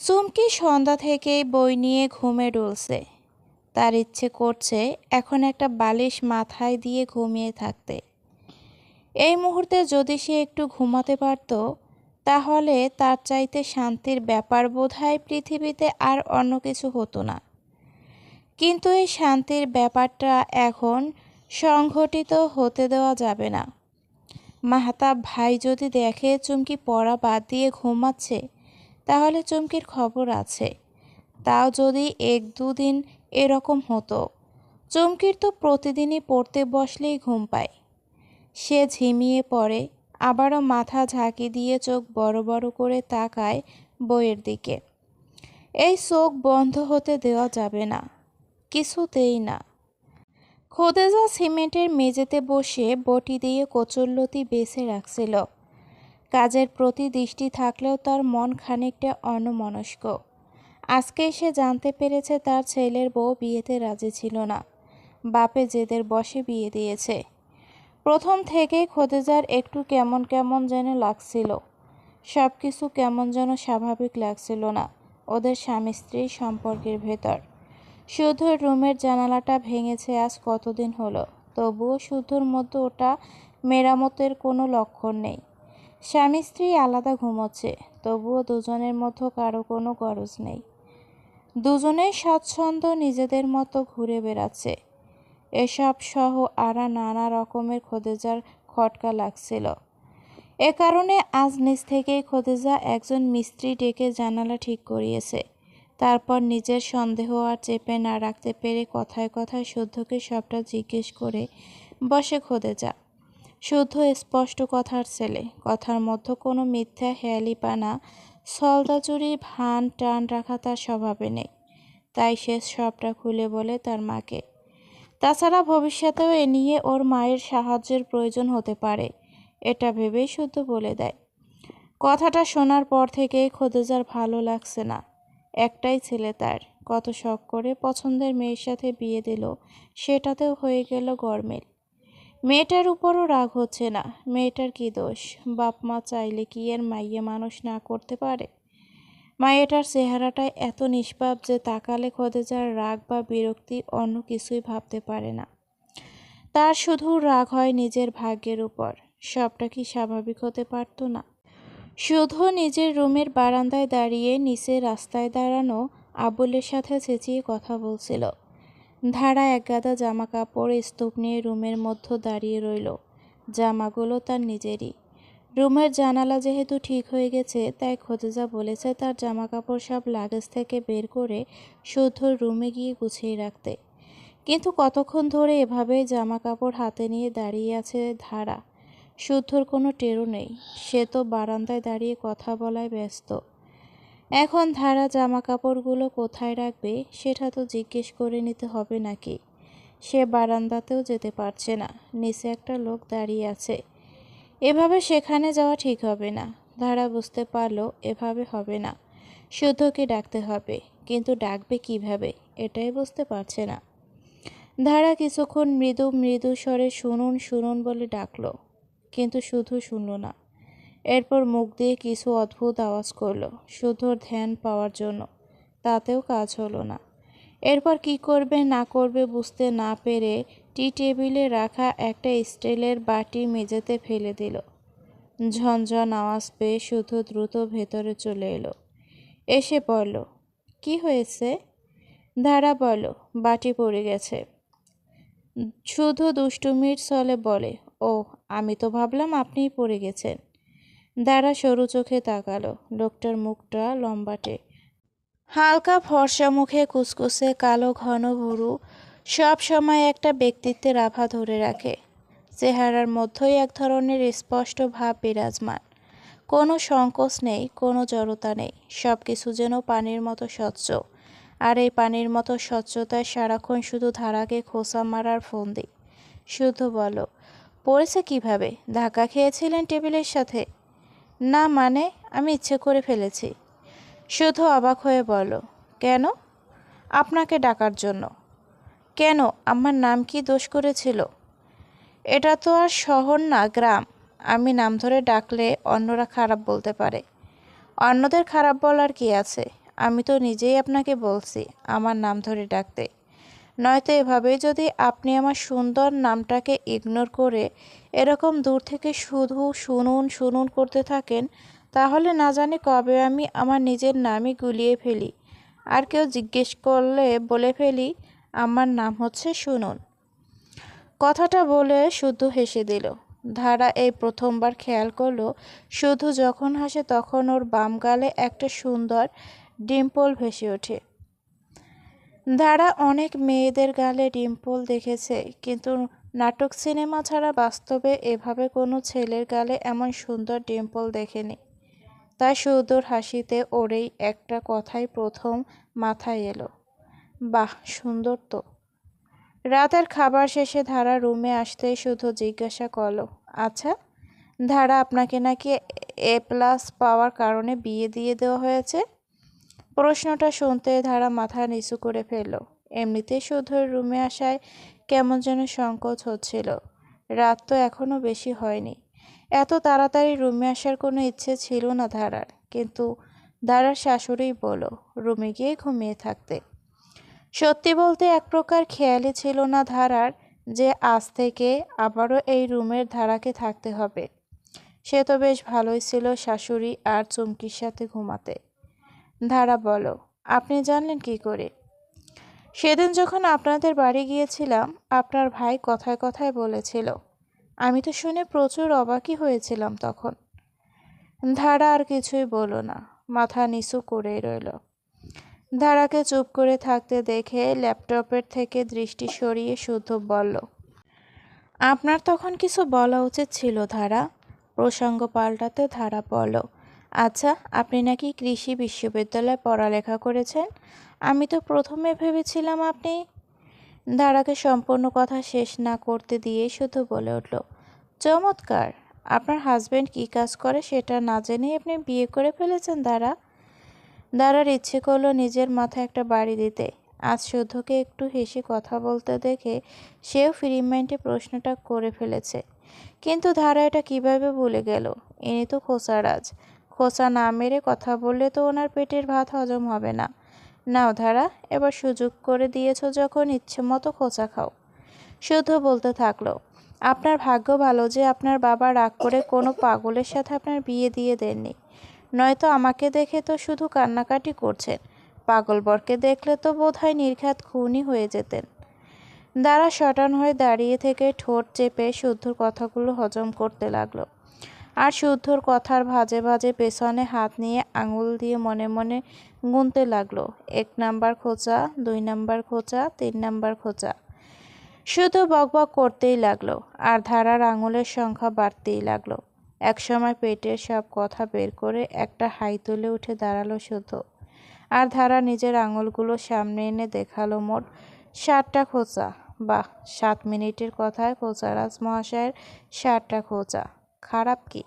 চুমকি সন্ধ্যা থেকেই বই নিয়ে ঘুমে ডুলছে। তার ইচ্ছে করছে এখন একটা বালিশ মাথায় দিয়ে ঘুমিয়ে থাকতে। এই মুহূর্তে যদি সে একটু ঘুমাতে পারত, তাহলে তার চাইতে শান্তির ব্যাপার বোধহয় পৃথিবীতে আর অন্য কিছু হতো না। কিন্তু এই শান্তির ব্যাপারটা এখন সংঘটিত হতে দেওয়া যাবে না। মাহতাব ভাই যদি দেখে চুমকি পড়া বাদ দিয়ে ঘুমাচ্ছে, তাহলে চুমকির খবর আছে। তাও যদি 1-2 দিন এরকম হতো। চুমকির তো প্রতিদিনই পড়তে বসলেই ঘুম পায়। সে ঝিমিয়ে পড়ে, আবারও মাথা ঝাঁকি দিয়ে চোখ বড় বড় করে তাকায় বইয়ের দিকে। এই চোখ বন্ধ হতে দেওয়া যাবে না, কিছুতেই না। খোদেজা সিমেন্টের মেঝেতে বসে বটি দিয়ে কচুরলতি বেছে রাখছিল। কাজের প্রতি দৃষ্টি থাকলেও তার মন খানিকটা অন্যমনস্ক। আজকে সে জানতে পেরেছে তার ছেলের বউ বিয়েতে রাজি ছিল না। বাপে জেদের বশে বিয়ে দিয়েছে। প্রথম থেকেই খোদেজার একটু কেমন কেমন যেন লাগছিল। সব কিছু কেমন যেন স্বাভাবিক লাগছিল না ওদের স্বামী স্ত্রীর সম্পর্কের ভেতর। শুদ্ধর রুমের জানালাটা ভেঙেছে আজ কতদিন হলো, তবুও শুদ্ধর মধ্যে ওটা মেরামতের কোনো লক্ষণ নেই। স্বামী স্ত্রী আলাদা ঘুমোচ্ছে, তবুও দুজনের মধ্যে কারো কোনো গরজ নেই। দুজনেই স্বচ্ছন্দ নিজেদের মতো ঘুরে বেড়াচ্ছে। এসব সহ আরা নানা রকমের খোদেজার খটকা লাগছিল। এ কারণে আজ নিজ থেকেই খোদেজা একজন মিস্ত্রি ডেকে জানালা ঠিক করিয়েছে। তারপর নিজের সন্দেহ আর চেপে না রাখতে পেরে কথায় কথায় শুদ্ধকে সবটা জিজ্ঞেস করে বসে খোদেজা। শুদ্ধ স্পষ্ট কথার ছেলে, কথার মধ্যে কোনো মিথ্যা হেয়ালিপানা ছলদাচুরি ভান টান রাখা তার স্বভাবে নেই। তাই সে সবটা খুলে বলে তার মাকে। তাছাড়া ভবিষ্যতেও এ নিয়ে ওর মায়ের সাহায্যের প্রয়োজন হতে পারে, এটা ভেবেই শুদ্ধ বলে দেয়। কথাটা শোনার পর থেকেই খোদেজার ভালো লাগছে না। একটাই ছেলে তার, কত শখ করে পছন্দের মেয়ের সাথে বিয়ে দিল, সেটাতেও হয়ে গেল গরমিল। মেয়েটার উপরও রাগ হচ্ছে না। মেয়েটার কি দোষ? বাপ মা চাইলে কি এর মাইয়ে মানুষ না করতে পারে? মায়েটার চেহারাটায় এত নিষ্পাপ যে তাকালে খোদেজার রাগ বা বিরক্তি অন্য কিছুই ভাবতে পারে না। তার শুধু রাগ হয় নিজের ভাগ্যের উপর। সবটা কি স্বাভাবিক হতে পারত না? শুধু নিজের রুমের বারান্দায় দাঁড়িয়ে নিচে রাস্তায় দাঁড়ানো আবুলের সাথে চেঁচিয়ে কথা বলছিল। ধারা একগাদা জামা কাপড় স্তূপ নিয়ে রুমের মধ্যে দাঁড়িয়ে রইল। জামাগুলো তার নিজেরই। রুমের জানালা যেহেতু ঠিক হয়ে গেছে, তাই খোদেজা বলেছে তার জামা কাপড় সব লাগেজ থেকে বের করে শুদ্ধর রুমে গিয়ে গুছিয়ে রাখতে। কিন্তু কতক্ষণ ধরে এভাবেই জামা কাপড় হাতে নিয়ে দাঁড়িয়ে আছে ধারা। শুদ্ধর কোনো টেরও নেই। সে তো বারান্দায় দাঁড়িয়ে কথা বলায় ব্যস্ত। এখন ধারা জামা কাপড়গুলো কোথায় রাখবে সেটা তো জিজ্ঞেস করে নিতে হবে নাকি? সে বারান্দাতেও যেতে পারছে না, নিচে একটা লোক দাঁড়িয়ে আছে। এভাবে সেখানে যাওয়া ঠিক হবে না। ধারা বুঝতে পারলো এভাবে হবে না, শুদ্ধকে ডাকতে হবে। কিন্তু ডাকবে কিভাবে, এটাই বুঝতে পারছে না। ধারা কিছুক্ষণ মৃদু মৃদু স্বরে শুনুন শুনুন বলে ডাকলো, কিন্তু শুধু শুনল না। এরপর মুখ দিয়ে কিছু অদ্ভুত আওয়াজ করলো শুদ্ধর ধ্যান পাওয়ার জন্য, তাতেও কাজ হলো না। এরপর কি করবে না করবে বুঝতে না পেরে টি টেবিলে রাখা একটা স্টিলের বাটি মেঝেতে ফেলে দিল। ঝনঝন আওয়াজ পেয়ে শুদ্ধ দ্রুত ভেতরে চলে এলো। এসে বলল, কি হয়েছে? ধারা বলল, বাটি পড়ে গেছে। শুধু দুষ্টুমির ছলে বলে, ও, আমি তো ভাবলাম আপনিই পড়ে গেছেন। ধারা সরু চোখে তাকালো। লোকটার মুখটা লম্বাটে, হালকা ফর্সা মুখে কুচকুচে কালো ঘন ভুরু সব সময় একটা ব্যক্তিত্বের আভা ধরে রাখে। চেহারার মধ্যেই এক ধরনের স্পষ্ট ভাব বিরাজমান। কোনো সংকোচ নেই, কোনো জড়তা নেই, সব কিছু যেন পানির মতো স্বচ্ছ। আর এই পানির মতো স্বচ্ছতায় সারাক্ষণ শুধু ধারাকে খোঁচা মারার ফন্দি। শুধু বলো, পড়েছে কিভাবে? ধাক্কা খেয়েছিলেন টেবিলের সাথে? না মানে, আমি ইচ্ছে করে ফেলেছি। শুধু অবাক হয়ে বলল, কেন? আপনাকে ডাকার জন্য। কেন? আমার নাম কি দোষ করেছিল? এটা তো আর শহর না, গ্রাম। আমি নাম ধরে ডাকলে অন্যরা খারাপ বলতে পারে। অন্যদের খারাপ বলার কি আছে? আমি তো নিজেই আপনাকে বলছি আমার নাম ধরে ডাকতে। নয়তো এভাবে যদি আপনি আমার সুন্দর নামটাকে ইগনোর করে এরকম দূর থেকে শুধু শুনুন শুনুন করতে থাকেন, তাহলে না জানি কবে আমি আমার নিজের নামই গুলিয়ে ফেলি, আর কেউ জিজ্ঞেস করলে বলে ফেলি আমার নাম হচ্ছে শুনুন। কথাটা বলে শুদ্ধ হেসে দিল। ধারা এই প্রথমবার খেয়াল করলো শুধু যখন হাসে তখন ওর বাম গালে একটা সুন্দর ডিম্পল ভেসে ওঠে। ধারা অনেক মেয়েদের গালে ডিম্পল দেখেছে, কিন্তু নাটক সিনেমা ছাড়া বাস্তবে এভাবে কোনো ছেলের গালে এমন সুন্দর ডিম্পল দেখেনি। তাই সুদূর হাসিতে ওরেই একটা কথাই প্রথম মাথায় এলো, বাহ সুন্দর তো। রাতের খাবার শেষে ধারা রুমে আসতেই শুধু জিজ্ঞাসা করলো, আচ্ছা ধারা, আপনাকে নাকি A+ পাওয়ার কারণে বিয়ে দিয়ে দেওয়া হয়েছে? প্রশ্নটা শুনতে ধারা মাথা নিচু করে ফেলল। এমনিতেই শুধুর রুমে আসায় কেমন যেন সংকোচ হচ্ছিল। রাত তো এখনো বেশি হয়নি। এত তাড়াতাড়ি রুমে আসার কোনো ইচ্ছে ছিল না ধারার, কিন্তু ধারার শাশুড়ি বলল রুমে গিয়ে ঘুমিয়ে থাকতে। সত্যি বলতে এক প্রকার খেয়ালই ছিল না ধারার যে আজ থেকে আবারও এই রুমের ধারাকে থাকতে হবে। সে তো বেশ ভালোই ছিল শাশুড়ি আর চুমকির সাথে ঘুমাতে। ধারা বলো, আপনি জানলেন কি করে? সেদিন যখন আপনাদের বাড়ি গিয়েছিলাম আপনার ভাই কথায় কথায় বলেছিল। আমি তো শুনে প্রচুর অবাকই হয়েছিলাম তখন। ধারা আর কিছুই বলল না, মাথা নিচু করেই রইল। ধারাকে চুপ করে থাকতে দেখে ল্যাপটপের থেকে দৃষ্টি সরিয়ে শুদ্ধ বলল, আপনার তখন কিছু বলা উচিত ছিল ধারা। প্রসঙ্গ পাল্টাতে ধারা বলল, আচ্ছা আপনি নাকি কৃষি বিশ্ববিদ্যালয়ে পড়ালেখা করেছেন। আমি তো প্রথমে ভেবেছিলাম আপনি। ধারাকে সম্পূর্ণ কথা শেষ না করতে দিয়ে শুধু বলে উঠল, চমৎকার, আপনার হাজবেন্ড কী কাজ করে সেটা না জেনেই আপনি বিয়ে করে ফেলেছেন ধারা। ধারার ইচ্ছে করলো নিজের মাথায় একটা বাড়ি দিতে। আজ শুদ্ধকে একটু হেসে কথা বলতে দেখে সেও ফ্রি মাইন্ডে প্রশ্নটা করে ফেলেছে। কিন্তু ধারা এটা কিভাবে ভুলে গেল? ইনি তো খোঁচারাজ। খোঁচা না মেরে কথা বললে তো ওনার পেটের ভাত হজম হবে না। নাও ধারা, এবার সুযোগ করে দিয়েছ যখন ইচ্ছে মতো খোঁচা খাও। শুদ্ধ বলতে থাকলো, আপনার ভাগ্য ভালো যে আপনার বাবা রাগ করে কোনো পাগলের সাথে আপনার বিয়ে দিয়ে দেননি, নয়তো আমাকে দেখে তো শুধু কান্নাকাটি করছেন। পাগল বরকে দেখলে তো বোধহয় নির্ঘাত খুনই হয়ে যেতেন। দ্বারা শটান হয়ে দাঁড়িয়ে থেকে ঠোঁট চেপে শুদ্ধর কথাগুলো হজম করতে লাগলো। আর শুদ্ধর কথার ভাজে ভাজে পেছনে হাত নিয়ে আঙুল দিয়ে মনে মনে গুনতে লাগলো, 1 নাম্বার খোঁচা, 2 নাম্বার খোঁচা, 3 নাম্বার খোঁচা। শুধু বকবক করতেই লাগলো, আর ধারার আঙুলের সংখ্যা বাড়তেই লাগলো। একসময় পেটের সব কথা বের করে একটা হাই তুলে উঠে দাঁড়ালো শুদ্ধ। আর ধারা নিজের আঙুলগুলো সামনে এনে দেখালো মোট 7টা খোঁচা। বাহ, 7 মিনিটের কথায় খোঁচারাজ মহাশয়ের 7টা খোঁচা। খারাপ কি?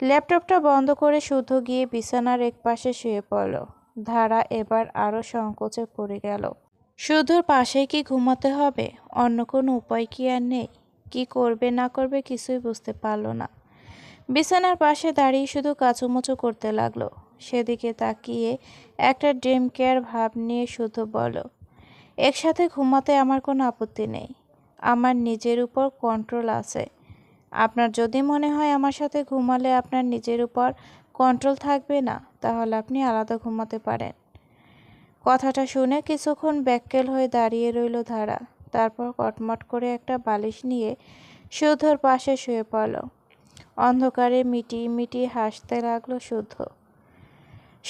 ল্যাপটপটা বন্ধ করে শুদ্ধ গিয়ে বিছানার একপাশে শুয়ে পড়ল। ধারা এবার আরও সংকোচে পড়ে গেল। শুদ্ধর পাশেই কি ঘুমাতে হবে? অন্য কোনো উপায় কি আর নেই? কি করবে না করবে কিছুই বুঝতে পারল না। বিছানার পাশে দাঁড়িয়ে শুধু কাচুমুচু করতে লাগলো। সেদিকে তাকিয়ে একটা ড্রিম কেয়ার ভাব নিয়ে শুধু বলল, একসাথে ঘুমাতে আমার কোনো আপত্তি নেই। আমার নিজের উপর কন্ট্রোল আছে। আপনার যদি মনে হয় আমার সাথে ঘুমালে আপনার নিজের উপর কন্ট্রোল থাকবে না, তাহলে আপনি আলাদা ঘুমাতে পারেন। কথাটা শুনে কিছুক্ষণ ব্যাকুল হয়ে দাঁড়িয়ে রইল ধারা। তারপর কটমট করে একটা বালিশ নিয়ে শুদ্ধর পাশে শুয়ে পড়ল। অন্ধকারে মিটি মিটি হাসতে লাগলো শুদ্ধ।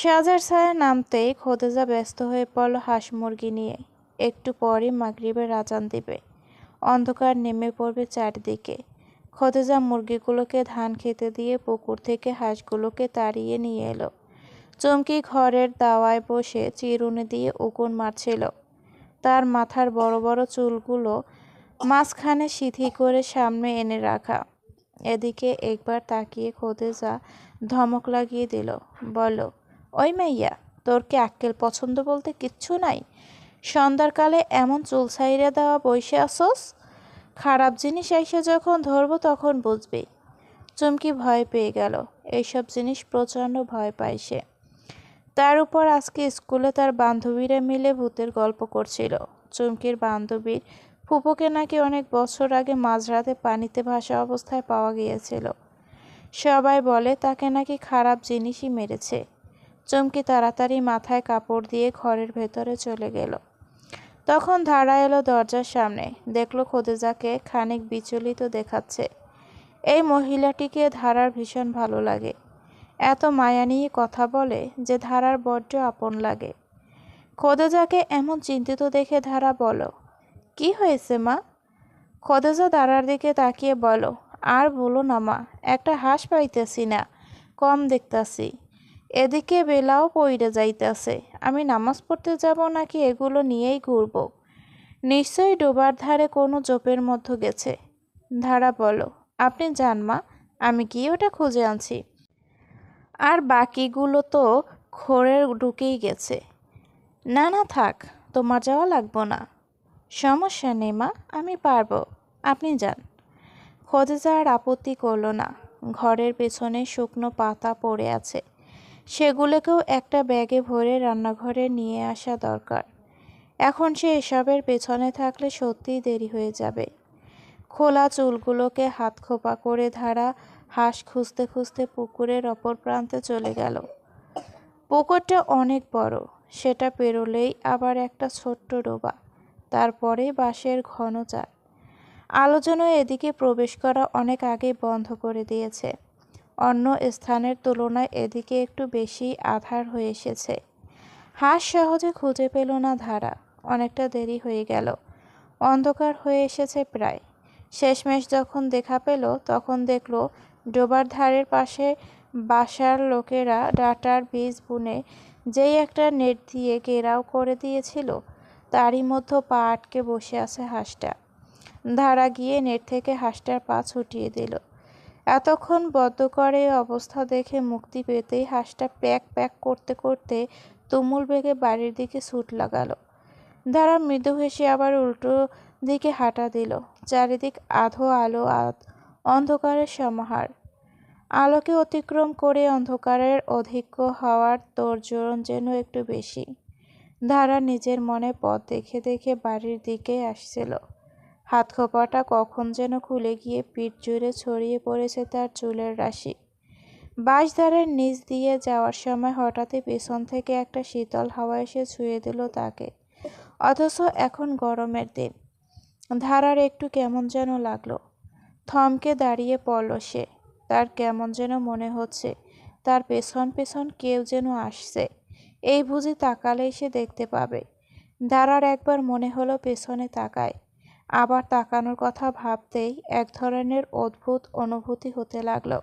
সাজার ছায়া নামতেই খোদেজা ব্যস্ত হয়ে পড়ল হাঁস মুরগি নিয়ে। একটু পরই মাগরিবের আজান দিবে। অন্ধকার নেমে পড়বে চারদিকে। খোদেজা মুরগিগুলোকে ধান খেতে দিয়ে পুকুর থেকে হাঁসগুলোকে তাড়িয়ে নিয়ে এলো। চুমকি ঘরের দাওয়ায় বসে চিরুনি দিয়ে উকুন মারছিল। তার মাথার বড় বড় চুলগুলো মাঝখানে সিঁথি করে সামনে এনে রাখা। এদিকে একবার তাকিয়ে খোদেজা ধমক লাগিয়ে দিল, বলল, ওই মাইয়া, তোর কি আক্কেল পছন্দ বলতে কিচ্ছু নাই? সন্ধ্যার কালে এমন চুল ছাইড়া দেওয়া বইসে আসোস? খারাপ জিনিস এসে যখন ধরবো তখন বুঝবি। চুমকি ভয় পেয়ে গেল। এইসব জিনিস প্রচণ্ড ভয় পায় সে। তার উপর আজকে স্কুলে তার বান্ধবীরা মিলে ভূতের গল্প করছিল। চুমকির বান্ধবীর ফুপুকে নাকি অনেক বছর আগে মাঝরাতে পানিতে ভাসা অবস্থায় পাওয়া গিয়েছিল। সবাই বলে তাকে নাকি খারাপ জিনিসই মেরেছে। চুমকি তাড়াতাড়ি মাথায় কাপড় দিয়ে ঘরের ভেতরে চলে গেল। তখন ধারা এলো দরজার সামনে, দেখলো খোদেজাকে খানিক বিচলিত দেখাচ্ছে। এই মহিলাটিকে ধারার ভীষণ ভালো লাগে। এত মায়া নিয়ে কথা বলে যে ধারার বড্ড আপন লাগে। খোদেজাকে এমন চিন্তিত দেখে ধারা বলো, কি হয়েছে মা? খোদেজা ধারার দিকে তাকিয়ে বলো, আর বলো না মা, একটা হাঁস পাইতেছি না, কম দেখতাছি। এদিকে বেলাও পইড়ে যাইতেছে। আমি নামাজ পড়তে যাব নাকি এগুলো নিয়েই ঘুরব? নিশ্চয়ই ডোবার ধারে কোনো জোপের মধ্যে গেছে। ধারা বলো, আপনি যান মা, আমি গিয়ে ওটা খুঁজে আনছি। আর বাকিগুলো তো ঘরে ঢুকেই গেছে। না না থাক, তোমার যাওয়া লাগবো না। সমস্যা নেই মা, আমি পারবো, আপনি যান। খোদেজা আর আপত্তি করল না। ঘরের পেছনে শুকনো পাতা পড়ে আছে, সেগুলোকেও একটা ব্যাগে ভরে রান্নাঘরে নিয়ে আসা দরকার। এখন সে এসবের পেছনে থাকলে সত্যিই দেরি হয়ে যাবে। খোলা চুলগুলোকে হাত খোপা করে ধারা হাঁস খুঁজতে খুঁজতে পুকুরের অপর প্রান্তে চলে গেল। পুকুরটা অনেক বড়, সেটা পেরোলেই আবার একটা ছোট্ট ডোবা, তারপরে বাঁশের ঘন চাল। আলো যেন এদিকে প্রবেশ করা অনেক আগেই বন্ধ করে দিয়েছে। অন্য স্থানের তুলনায় এদিকে একটু বেশি আঁধার হয়ে এসেছে। হাঁস সহজে খুঁজে পেল না ধারা। অনেকটা দেরি হয়ে গেল, অন্ধকার হয়ে এসেছে প্রায়। শেষমেশ যখন দেখা পেল তখন দেখল ডোবার ধারের পাশে বাসার লোকেরা ডাঁটার বীজ বুনে যেই একটা নেট দিয়ে ঘেরাও করে দিয়েছিল, তারই মধ্যে পা আটকে বসে আছে হাঁসটা। ধারা গিয়ে নেট থেকে হাঁসটার পা ছুটিয়ে দিল। এতক্ষণ বদ্ধ করে অবস্থা দেখে মুক্তি পেতেই হাঁসটা প্যাক প্যাক করতে করতে তুমুল বেগে বাড়ির দিকে ছুট লাগালো। ধারা মৃদু হেসে আবার উল্টো দিকে হাঁটা দিল। চারিদিক আধো আলো, অন্ধকারের সমাহার। আলোকে অতিক্রম করে অন্ধকারের অধিক্য হওয়ার তোড়জোড় যেন একটু বেশি। ধারা নিজের মনে পথ দেখে দেখে বাড়ির দিকে আসছিল। হাতখোপাটা কখন যেন খুলে গিয়ে পিঠ জুড়ে ছড়িয়ে পড়েছে তার চুলের রাশি। বাঁশধারের নিচ দিয়ে যাওয়ার সময় হঠাৎই পেছন থেকে একটা শীতল হাওয়া এসে ছুঁয়ে দিল তাকে। অথচ এখন গরমের দিন। ধারার একটু কেমন যেন লাগলো। থমকে দাঁড়িয়ে পড়ল সে। তার কেমন যেন মনে হচ্ছে তার পেছন পেছন কেউ যেন আসছে। এই বুঝি তাকালেই সে দেখতে পাবে। ধারার একবার মনে হলো পেছনে তাকায়। আবার তাকানোর কথা ভাবতেই এক ধরনের অদ্ভুত অনুভূতি হতে লাগলো।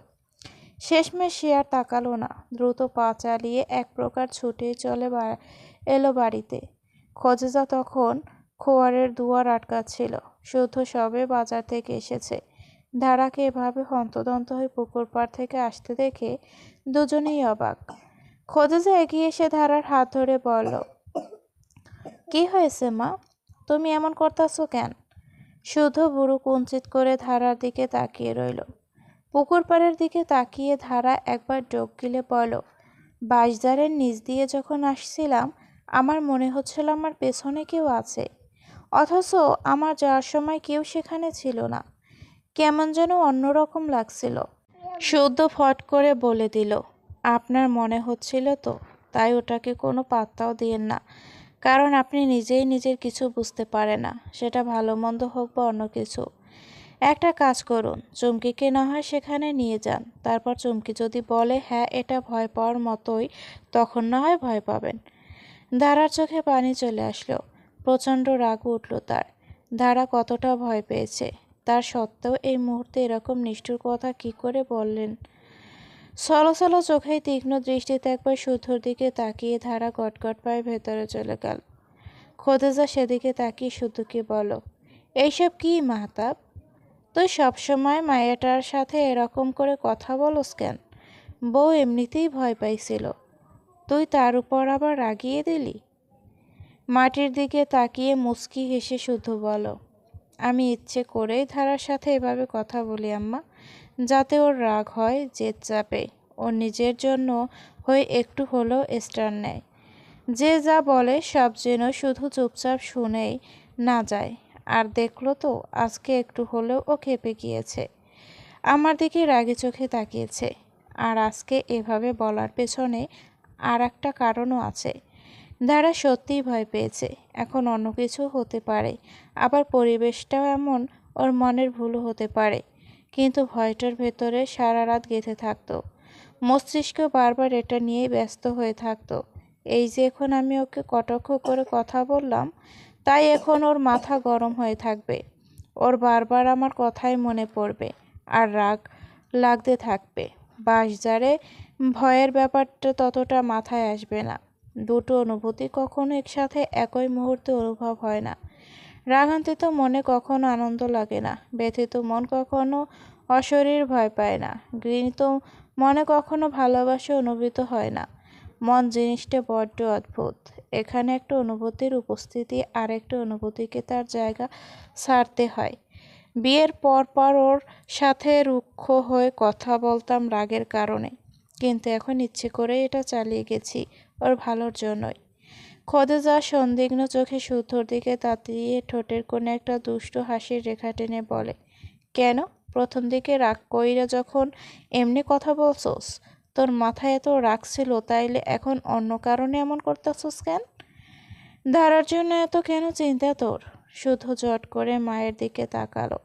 শেষমেশ সে আর তাকালো না, দ্রুত পা চালিয়ে এক প্রকার ছুটে চলে এলো বাড়িতে। খোঁজেজা তখন খোয়ারের দুয়ার আটকাচ্ছিল, শুদ্ধ সবে বাজার থেকে এসেছে। ধারাকে এভাবে হন্তদন্ত হয়ে পুকুর পাড় থেকে আসতে দেখে দুজনেই অবাক। খোঁজেজা এগিয়ে এসে ধারার হাত ধরে বলল, কি হয়েছে মা, তুমি এমন করতেছো কেন? শুদ্ধ বুড়ো কুঞ্চিত করে ধারার দিকে তাকিয়ে রইল। পুকুর পাড়ের দিকে তাকিয়ে ধারা একবার ডোক গিলে বলল, বাঁশধারের নিচ দিয়ে যখন আসছিলাম আমার মনে হচ্ছিল আমার পেছনে কেউ আছে, অথচ আমার যাওয়ার সময় কেউ সেখানে ছিল না। কেমন যেন অন্যরকম লাগছিল। শুদ্ধ ফট করে বলে দিল, আপনার মনে হচ্ছিল তো, তাই ওটাকে কোনো পাত্তাও দিয়েন না, কারণ আপনি নিজেই নিজের কিছু বুঝতে পারে না, সেটা ভালো মন্দ হোক বা অন্য কিছু। একটা কাজ করুন, চুমকিকে না হয় সেখানে নিয়ে যান, তারপর চুমকি যদি বলে হ্যাঁ এটা ভয় পাওয়ার মতোই, তখন না হয় ভয় পাবেন। ধারার চোখে পানি চলে আসলো। প্রচণ্ড রাগ উঠল তার। ধারা কতটা ভয় পেয়েছে, তার সত্ত্বেও এই মুহূর্তে এরকম নিষ্ঠুর কথা কি করে বললেন। ছলছল চোখেই তীক্ষ্ণ দৃষ্টিতে একবার শুদ্ধর দিকে তাকিয়ে ধারা গটগট পায়ে ভেতরে চলে গেল। খোদেজা সেদিকে তাকিয়ে শুদ্ধকে বলল, এইসব কি মাহতাব? তুই সবসময় মায়াটার সাথে এরকম করে কথা বলস কেন? বউ এমনিতেই ভয় পাইছিল, তুই তার উপর আবার রাগিয়ে দিলি। মাটির দিকে তাকিয়ে মুচকি হেসে শুদ্ধ বলল, আমি ইচ্ছে করেই ধারার সাথে এভাবে কথা বলি আম্মা, যাতে ওর রাগ হয়, জেদ চাপে, ওর নিজের জন্য হয়ে একটু হলেও স্ট্যান্ড নেয়। যে যা বলে সব যেন শুধু চুপচাপ শুনেই না যায়। আর দেখলো তো আজকে একটু হলেও ও ক্ষেপে গিয়েছে, আমার দিকে রাগে চোখে তাকিয়েছে। আর আজকে এভাবে বলার পেছনে আর একটা কারণও আছে। ধারা সত্যিই ভয় পেয়েছে। এখন অন্য কিছু হতে পারে, আবার পরিবেশটাও এমন, ওর মনের ভুলও হতে পারে। কিন্তু ভয়টার ভেতরে সারা রাত গেঁথে থাকতো। মস্তিষ্ক বারবার এটা নিয়েই ব্যস্ত হয়ে থাকতো। এই যে এখন আমি ওকে কটাক্ষ করে কথা বললাম, তাই এখন ওর মাথা গরম হয়ে থাকবে। ওর বারবার আমার কথাই মনে পড়বে আর রাগ লাগতে থাকবে। বাঁশঝাড়ে ভয়ের ব্যাপারটা ততটা মাথায় আসবে না। দুটো অনুভূতি কখনো একসাথে একই মুহূর্তে অনুভব হয় না। রাগান্বিত মনে কখনো আনন্দ লাগে না, ব্যথিত মন কখনো অশরীর ভয় পায় না, ঘৃণিত মনে কখনো ভালোবাসা অনুভূত হয় না। মন জিনিসটা বড্ড অদ্ভুত। এখানে একটা অনুভূতির উপস্থিতি আর একটা অনুভূতিকে তার জায়গা ছাড়তে হয়। বিয়ের পর ওর সাথে রুক্ষ হয়ে কথা বলতাম রাগের কারণে, কিন্তু এখন ইচ্ছে করে এটা চালিয়ে গেছি ওর ভালোর জন্যই। খোদেজা সন্দিগ্ধ চোখে শুদ্ধর দিকে তাকিয়ে ঠোঁটের কোণে একটা দুষ্টু হাসির রেখা টেনে বলে, কেন প্রথম দিকে রাগ কইরা যখন এমনি কথা বলছোস, তোর মাথায় এত রাগ ছিল, তাইলে এখন অন্য কারণে এমন করতেছোস কেন? ধারার জন্য এত কেন চিন্তা তোর? শুধু জট করে মায়ের দিকে তাকালো।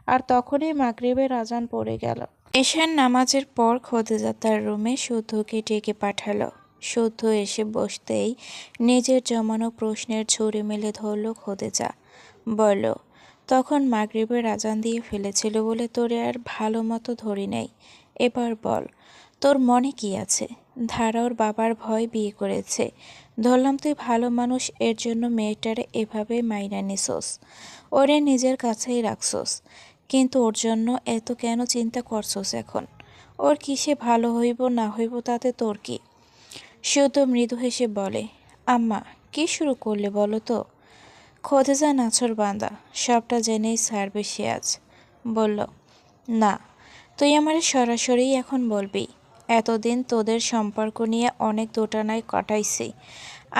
আর তখনই মাগরিবের আজান পড়ে গেল। এশার নামাজের পর খোদেজা তার রুমে শুদ্ধকে ডেকে পাঠালো। শুদ্ধ এসে বসতেই নিজের জমানো প্রশ্নের ঝুড়ি মেলে ধরল খোদেজা। বলল, তখন মাগরিবের আজান দিয়ে ফেলেছিল বলে তোরে আর ভালো মতো ধরি নাই। এবার বল, তোর মনে কি আছে? ধারা ওর বাবার ভয় বিয়ে করেছে। ধরলাম তুই ভালো মানুষ, এর জন্য মেয়েটারে এভাবে মাইনা নিছোস, ওরে নিজের কাছেই রাখছোস। কিন্তু ওর জন্য এত কেন চিন্তা করছোস এখন? ওর কিসে ভালো হইব না হইব তাতে তোর কি? শুদ্ধ মৃদু হেসে বলে, আম্মা কি শুরু করলে বলো তো? খোদেজা নাছর বান্দা, সবটা জেনেই ছাড়বে সে আজ। বলল, না, তুই আমারে সরাসরি এখন বলবি। এতদিন তোদের সম্পর্ক নিয়ে অনেক দোটানায় কাটাইছি।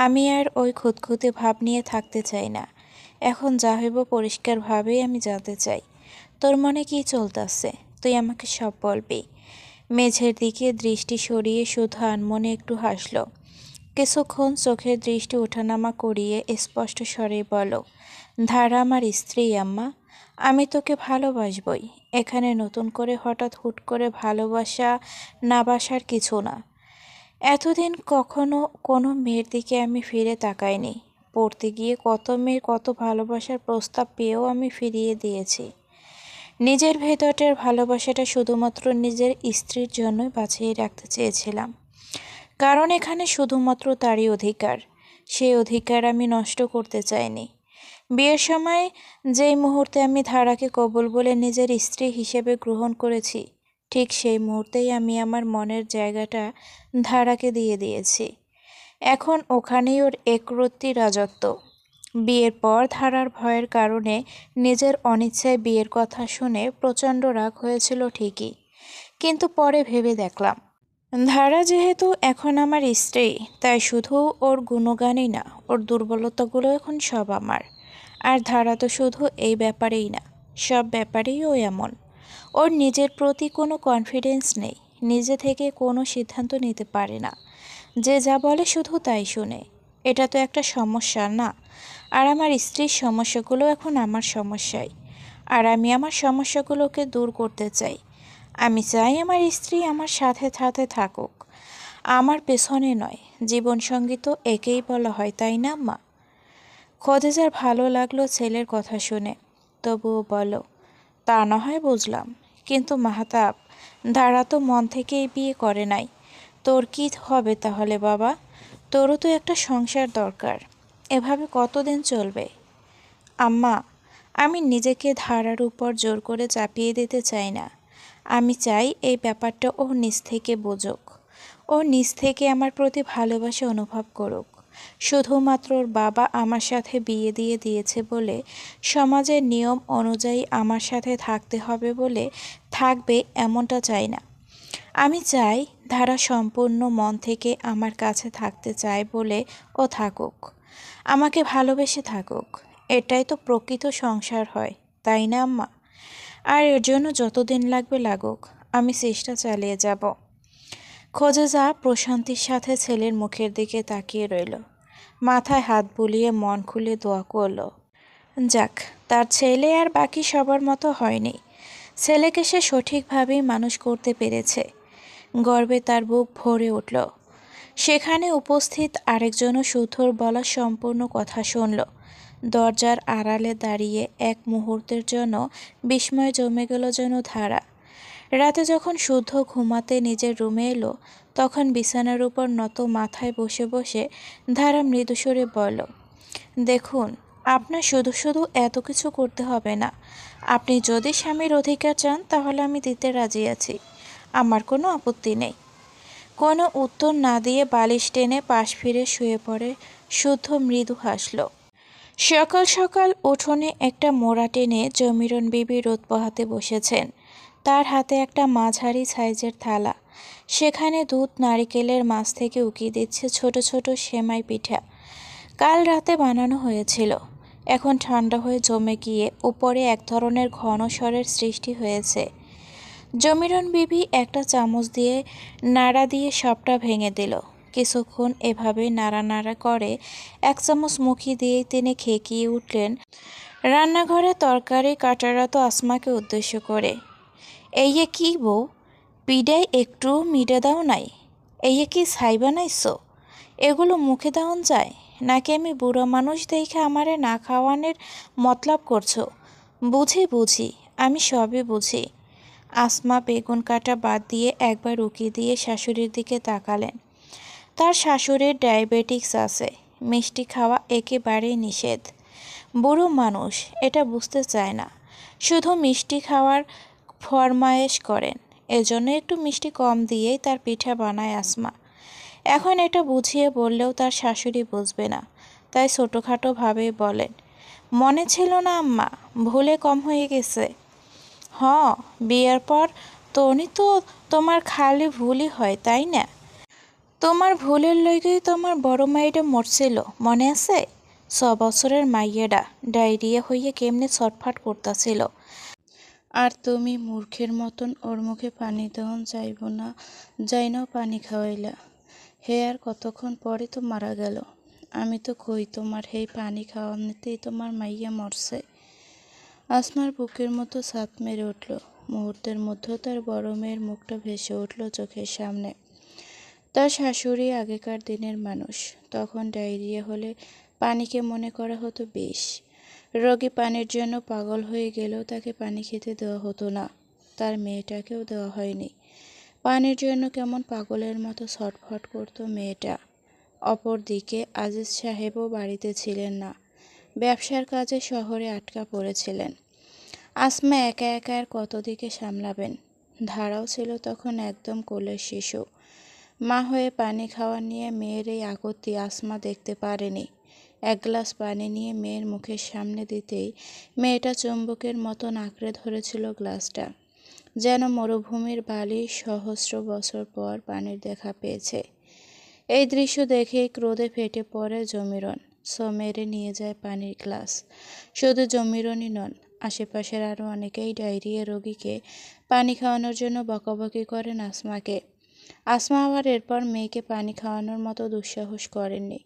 আমি আর ওই খুঁতখুঁতে ভাব নিয়ে থাকতে চাই না। এখন যা হইব পরিষ্কারভাবেই আমি জানতে চাই। তোর মনে কি চলতেছে, তুই আমাকে সব বলবি। মেঝের দিকে দৃষ্টি সরিয়ে শুধু আনমনে একটু হাসল। কিছুক্ষণ চোখের দৃষ্টি ওঠানামা করিয়ে স্পষ্ট স্বরে বলল, ধারা আমার স্ত্রী আম্মা। আমি তোকে ভালোবাসবই। এখানে নতুন করে হঠাৎ হুট করে ভালোবাসা না বাসার কিছু না। এতদিন কখনো কোনো মেয়ের দিকে আমি ফিরে তাকাইনি। পড়তে গিয়ে কত মেয়ের কত ভালোবাসার প্রস্তাব পেয়েও আমি ফিরিয়ে দিয়েছি। নিজের ভেতরটার ভালোবাসাটা শুধুমাত্র নিজের স্ত্রীর জন্যই বাঁচিয়ে রাখতে চেয়েছিলাম, কারণ এখানে শুধুমাত্র তারই অধিকার। সেই অধিকার আমি নষ্ট করতে চাইনি। বিয়ের সময় যেই মুহূর্তে আমি ধারাকে কবুল বলে নিজের স্ত্রী হিসেবে গ্রহণ করেছি, ঠিক সেই মুহূর্তেই আমি আমার মনের জায়গাটা ধারাকে দিয়ে দিয়েছি। এখন ওখানেই ওর একরত্তি রাজত্ব। বিয়ের পর ধারার ভয়ের কারণে নিজের অনিচ্ছায় বিয়ের কথা শুনে প্রচণ্ড রাগ হয়েছিল ঠিকই, কিন্তু পরে ভেবে দেখলাম, ধারা যেহেতু এখন আমার স্ত্রী, তাই শুধু ওর গুণগানই না, ওর দুর্বলতাগুলো এখন সব আমার। আর ধারা তো শুধু এই ব্যাপারেই না, সব ব্যাপারেই ও এমন। ওর নিজের প্রতি কোনো কনফিডেন্স নেই, নিজে থেকে কোনো সিদ্ধান্ত নিতে পারে না, যে যা বলে শুধু তাই শুনে। এটা তো একটা সমস্যা না? আর আমার স্ত্রীর সমস্যাগুলো এখন আমার সমস্যাই, আর আমি আমার সমস্যাগুলোকে দূর করতে চাই। আমি চাই আমার স্ত্রী আমার সাথে সাথে থাকুক, আমার পেছনে নয়। জীবনসঙ্গী তো একেই বলা হয়, তাই না মা? খোদেজার ভালো লাগলো ছেলের কথা শুনে, তবুও বলো, তা না হয় বুঝলাম, কিন্তু মাহতাব, ধারা তো মন থেকেই বিয়ে করে নাই। তোর কি হবে তাহলে বাবা? তোরও তো একটা সংসার দরকার। এভাবে কতদিন চলবে? আম্মা, আমি নিজেকে ধারার উপর জোর করে চাপিয়ে দিতে চাই না। আমি চাই এই ব্যাপারটা ও নিজ থেকে বুঝুক, ও নিজ থেকে আমার প্রতি ভালোবাসা অনুভব করুক। শুধুমাত্র ওর বাবা আমার সাথে বিয়ে দিয়ে দিয়েছে বলে, সমাজের নিয়ম অনুযায়ী আমার সাথে থাকতে হবে বলে থাকবে এমনটা চাই না। আমি চাই ধারা সম্পূর্ণ মন থেকে আমার কাছে থাকতে চায় বলে ও থাকুক, আমাকে ভালোবেসে থাকুক। এটাই তো প্রকৃত সংসার হয়, তাই না আম্মা? আর এর জন্য যতদিন লাগবে লাগুক, আমি চেষ্টা চালিয়ে যাব। খোঁজেজা প্রশান্তির সাথে ছেলের মুখের দিকে তাকিয়ে রইল, মাথায় হাত বুলিয়ে মন খুলে দোয়া করল। যাক, তার ছেলে আর বাকি সবার মতো হয়নি। ছেলেকে সে সঠিকভাবেই মানুষ করতে পেরেছে। গর্বে তার বুক ভরে উঠল। সেখানে উপস্থিত আরেকজনও সুথোর বলা সম্পূর্ণ কথা শুনল। দরজার আড়ালে দাঁড়িয়ে এক মুহূর্তের জন্য বিস্ময় জমে গেল যেন ধারা। রাতে যখন শুদ্ধ ঘুমাতে নিজের রুমে এলো, তখন বিছানার উপর নত মাথায় বসে বসে ধারা মৃদুস্বরে বলল, দেখুন, আপনার শুধু শুধু এত কিছু করতে হবে না। আপনি যদি স্বামীর অধিকার চান তাহলে আমি দিতে রাজি আছি, আমার কোনো আপত্তি নেই। কোনো উত্তর না দিয়ে বালিশ টেনে পাশ ফিরে শুয়ে পড়ে শুদ্ধ মৃদু হাসল। সকাল সকাল উঠোনে একটা মোড়া টেনে জমিরন বিবি রোদ পোহাতে বসেছেন। তার হাতে একটা মাঝারি সাইজের থালা, সেখানে দুধ নারিকেলের মাছ থেকে উকিয়ে দিচ্ছে ছোট ছোট সেমাই পিঠা। কাল রাতে বানানো হয়েছিল, এখন ঠান্ডা হয়ে জমে গিয়ে উপরে এক ধরনের ঘন স্বরের সৃষ্টি হয়েছে। জমিরন বিবি একটা চামচ দিয়ে নাড়া দিয়ে সবটা ভেঙে দিল। কিছুক্ষণ এভাবে নাড়ানাড়া করে এক চামচ মুখি দিয়েই তিনি খেকিয়ে উঠলেন রান্নাঘরে তরকারি কাটারত আসমাকে উদ্দেশ্য করে। এই কি বউ, পিডায় একটু মিডে দাও নাই? এই কি ছাই বানাইছো? এগুলো মুখে দেওয়ান যায় নাকি আমি বুড়ো মানুষ দেখে আমারে না খাওয়ানোর মতলব করছো? বুঝি বুঝি, আমি সবই বুঝি। আসমা বেগুন কাটা বাদ দিয়ে একবার উকি দিয়ে শাশুড়ির দিকে তাকালেন। তার শাশুড়ির ডায়াবেটিক্স আছে, মিষ্টি খাওয়া একেবারেই নিষেধ। বুড়ো মানুষ এটা বুঝতে চায় না, শুধু মিষ্টি খাওয়ার ফরমায়েশ করেন। এজন্য একটু মিষ্টি কম দিয়েই তার পিঠা বানায় আসমা। এখন এটা বুঝিয়ে বললেও তার শাশুড়ি বুঝবে না, তাই ছোটোখাটোভাবে বলেন, মনে ছিল না আম্মা, ভুলে কম হয়ে গেছে। হ, বিয়ের পর তনি তো তোমার খালি ভুলই হয়, তাই না? তোমার ভুলের লইগেই তোমার বড় মাইটা মরছিল, মনে আছে? 6 বছরের মাইয়েডা ডায়রিয়া হইয়া কেমনে ছটফট করতাছিল, আর তুমি মূর্খের মতন ওর মুখে পানি দেওয়ান যাইব না যাইনাও পানি খাওয়াইলা। হে আর কতক্ষণ পরে তো মারা গেল। আমি তো কই তোমার হেই পানি খাওয়ানিতেই তোমার মাইয়া মরছে। আসমার বুকের মতো ছাদ মেরে উঠল। মুহূর্তের মধ্যে তার বড় মেয়ের মুখটা ভেসে উঠল চোখের সামনে। তার শাশুড়ি আগেকার দিনের মানুষ, তখন ডায়রিয়া হলে পানিকে মনে করা হতো বিষ। রোগী পানির জন্য পাগল হয়ে গেলেও তাকে পানি খেতে দেওয়া হতো না। তার মেয়েটাকেও দেওয়া হয়নি। পানির জন্য কেমন পাগলের মতো ছটফট করত মেয়েটা। অপরদিকে আজিজ সাহেবও বাড়িতে ছিলেন না, ব্যবসার কাজে শহরে আটকা পড়েছিলেন। আসমা একা একা আর কত দিকে সামলাবেন। ধারাও ছিল তখন একদম কোলের শিশু। মা হয়ে পানি খাওয়া নিয়ে মেয়ের এই আগতি আসমা দেখতে পারেনি। এক গ্লাস পানি নিয়ে মেয়ের মুখের সামনে দিতেই মেয়েটা চুম্বকের মতন আঁকড়ে ধরেছিল গ্লাসটা, যেন মরুভূমির বালি সহস্র বছর পর পানির দেখা পেয়েছে। এই দৃশ্য দেখেই ক্রোধে ফেটে পড়ে জমিরন, মেরে নিয়ে যায় পানির গ্লাস। শুধু জমিরনই নন, আশেপাশের আরও অনেকেই ডায়রিয়া রোগীকে পানি খাওয়ানোর জন্য বকাবকি করেন আসমাকে। আসমা আবার এরপর মেয়েকে পানি খাওয়ানোর মতো দুঃসাহস করেননি।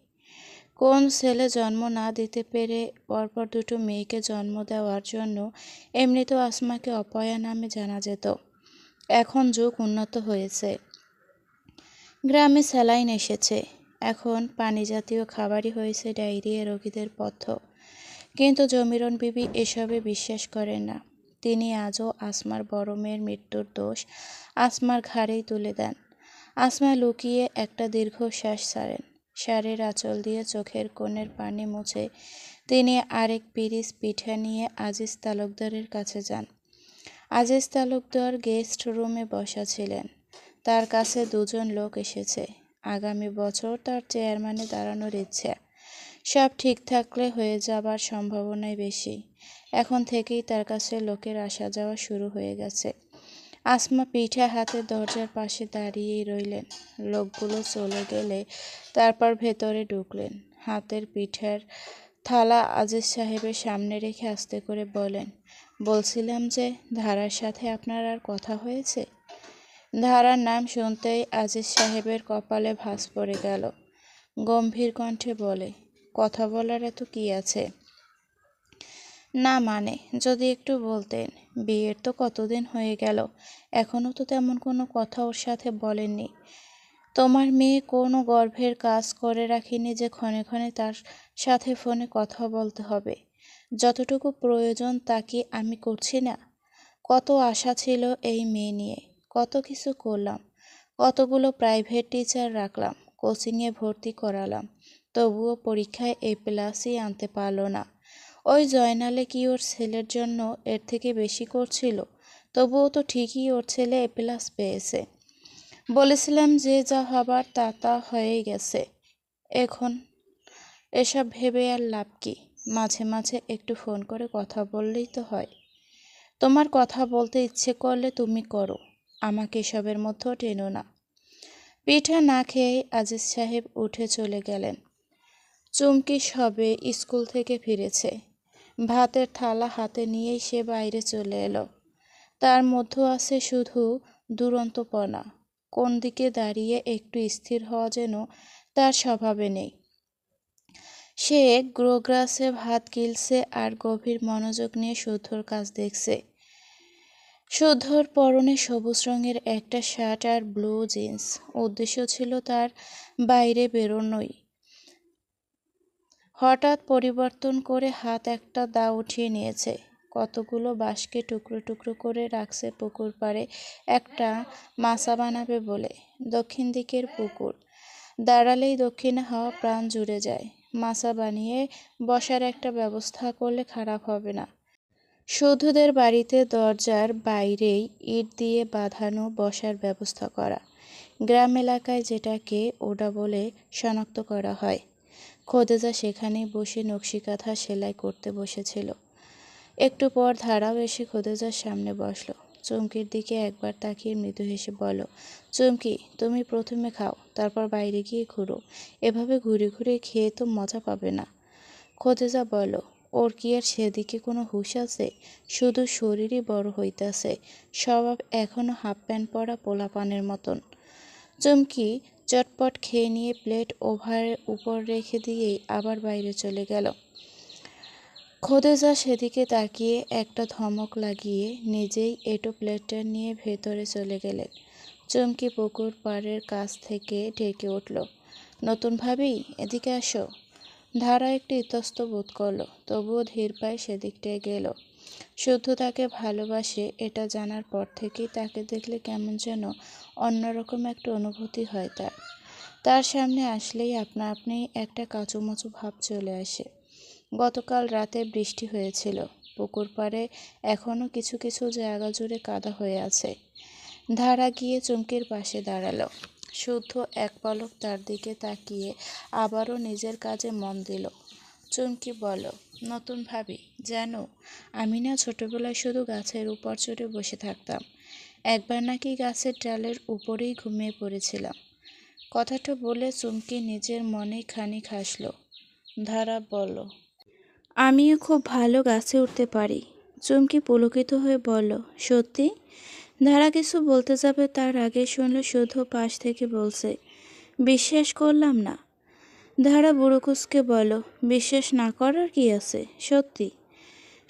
কোন ছেলে জন্ম না দিতে পেরে পরপর দুটো মেয়েকে জন্ম দেওয়ার জন্য এমনিতেও আসমাকে অপয়া নামে জানা যেত। এখন যুগ উন্নত হয়েছে, গ্রামে স্যালাইন এসেছে, এখন পানি জাতীয় খাবারই হয়েছে ডায়রিয়া রোগীদের পথ্য। কিন্তু জমিরন বিবি এসবে বিশ্বাস করেন না। তিনি আজও আসমার বড় মেয়ের মৃত্যুর দোষ আসমার ঘাড়েই তুলে দেন। আসমা লুকিয়ে একটা দীর্ঘশ্বাস ছাড়েন। শাড়ির আঁচল দিয়ে চোখের কোণের পানি মুছে তিনি আরেক পিরিচ পিঠা নিয়ে আজিজ তালুকদারের কাছে যান। আজিজ তালুকদার গেস্ট রুমে বসা ছিলেন। তার কাছে দুজন লোক এসেছে। আগামী বছর তার চেয়ারম্যানে দাঁড়ানোর ইচ্ছে। সব ঠিক থাকলে হয়ে যাবার সম্ভাবনাই বেশি। এখন থেকেই তার কাছে লোকের আসা যাওয়া শুরু হয়ে গেছে। আসমা পিঠা হাতে দরজার পাশে দাঁড়িয়েই রইলেন। লোকগুলো চলে গেলে তারপর ভেতরে ঢুকলেন। হাতের পিঠার থালা আজিজ সাহেবের সামনে রেখে আস্তে করে বলেন, বলছিলাম যে ধারার সাথে আপনার আর কথা হয়েছে? ধারার নাম শুনতেই আজিজ সাহেবের কপালে ভাঁজ পড়ে গেল। গম্ভীর কণ্ঠে বলে, কথা বলার এত কি আছে? না মানে, যদি একটু বলতেন। বিয়ের তো কতদিন হয়ে গেল, এখনও তো তেমন কোনো কথা ওর সাথে বলেননি। তোমার মেয়ে কোনো গর্ভের কাজ করে রাখিনি যে ক্ষণে ক্ষণে তার সাথে ফোনে কথা বলতে হবে। যতটুকু প্রয়োজন তা কি আমি করছি না? কত আশা ছিল এই মেয়ে নিয়ে, কত কিছু করলাম, কতগুলো প্রাইভেট টিচার রাখলাম, কোচিংয়ে ভর্তি করালাম, তবুও পরীক্ষায় A+ আনতে পারলো না। ওই জয়নালে কি ওর ছেলের জন্য এর থেকে বেশি করছিল? তবুও তো ঠিকই ওর ছেলে A+ পেয়েছে। বলেছিলাম যে যা হবার তা তা হয়েই গেছে। এখন এসব ভেবে আর লাভ কি? মাঝে মাঝে একটু ফোন করে কথা বললেই তো হয়। তোমার কথা বলতে ইচ্ছে করলে তুমি করো, আমাকে এসবের মধ্যেও টেনো না। পিঠা না খেয়েই আজিজ সাহেব উঠে চলে গেলেন। চুমকি সবে স্কুল থেকে ফিরেছে। ভাতের থালা হাতে নিয়েই সে বাইরে চলে এলো। তার মধ্যে আছে শুধু দুরন্তপনা। কোন দিকে দাঁড়িয়ে একটু স্থির হওয়া যেন তার স্বভাবে নেই। সে গ্রোগ্রাসে ভাত গিলছে আর গভীর মনোযোগ নিয়ে শুদ্ধর কাজ দেখছে। শুদ্ধর পরনে সবুজ রঙের একটা শার্ট আর ব্লু জিন্স। উদ্দেশ্য ছিল তার বাইরে বেরোনোই। হঠাৎ পরিবর্তন করে হাত একটা দা উঠিয়ে নিয়েছে। কতগুলো বাঁশকে টুকরো টুকরো করে রাখছে পুকুর পাড়ে একটা মাচা বানাবে বলে। দক্ষিণ দিকের পুকুর, দাঁড়ালেই দক্ষিণে হাওয়া প্রাণ জুড়ে যায়। মাচা বানিয়ে বসার একটা ব্যবস্থা করলে খারাপ হবে না। শুদ্ধদের বাড়িতে দরজার বাইরেই ইট দিয়ে বাঁধানো বসার ব্যবস্থা করা। গ্রাম এলাকায় যেটাকে ওডা বলে শনাক্ত করা হয়। খোদেজা সেখানেই বসে নকশিকাঁথা সেলাই করতে বসেছিল। একটু পর ধারাও এসে খোদেজার সামনে বসল। চুমকির দিকে একবার তাকিয়ে মৃদু হেসে বলল, চুমকি, তুমি প্রথমে খাও, তারপর বাইরে গিয়ে ঘুরো। এভাবে ঘুরে ঘুরে খেয়ে তো মজা পাবে না। খোদেজা বলল, ওর কি আর সেদিকে কোনো হুঁশ আছে? শুধু শরীরই বড় হইতাছে, স্বভাব এখনো হাফ প্যান্ট পরা পোলাপানের মতন। চুমকি চটপট খেয়ে নিয়ে প্লেট ওভারের উপর রেখে দিয়েই আবার বাইরে চলে গেল। খোদেজা সেদিকে তাকিয়ে একটা ধমক লাগিয়ে নিজেই এঁটো প্লেটটা নিয়ে ভেতরে চলে গেলেন। চুমকি পুকুর পাড়ের কাছ থেকে ডেকে উঠল, নতুন ভাবি, এদিকে আসো। ধারা একটু ইতস্ত বোধ করল, তবুও ধীর পায়ে সেদিকটায় গেল। শুদ্ধ তাকে ভালোবাসে এটা জানার পর থেকেই তাকে দেখলে কেমন যেন অন্যরকম একটা অনুভূতি হয় তার। তার সামনে আসলেই আপনা আপনি একটা কাঁচুমাচু ভাব চলে আসে। গতকাল রাতে বৃষ্টি হয়েছিল। পুকুর পাড়ে এখনও কিছু কিছু জায়গা জুড়ে কাদা হয়ে আছে। ধারা গিয়ে চুমকির পাশে দাঁড়ালো। শুদ্ধ এক পলক তার দিকে তাকিয়ে আবারও নিজের কাজে মন দিল। চুমকি বলল, নতুন ভাবি, জানো, আমি না ছোটবেলায় শুধু গাছের উপর চড়ে বসে থাকতাম। একবার নাকি গাছের ডালের উপরেই ঘুমিয়ে পড়েছিলাম। কথাটা বলে চুমকি নিজের মনেই খানিক হাসল। ধারা বলল, আমিও খুব ভালো গাছে উঠতে পারি। চুমকি পুলকিত হয়ে বলল, সত্যি? ধারা কিছু বলতে যাবে তার আগে শুনল শুদ্ধ পাশ থেকে বলছে, বিশ্বাস করলাম না। ধারা বুড়োকুসকে বলল, বিশ্বাস না করার কি আছে, সত্যি।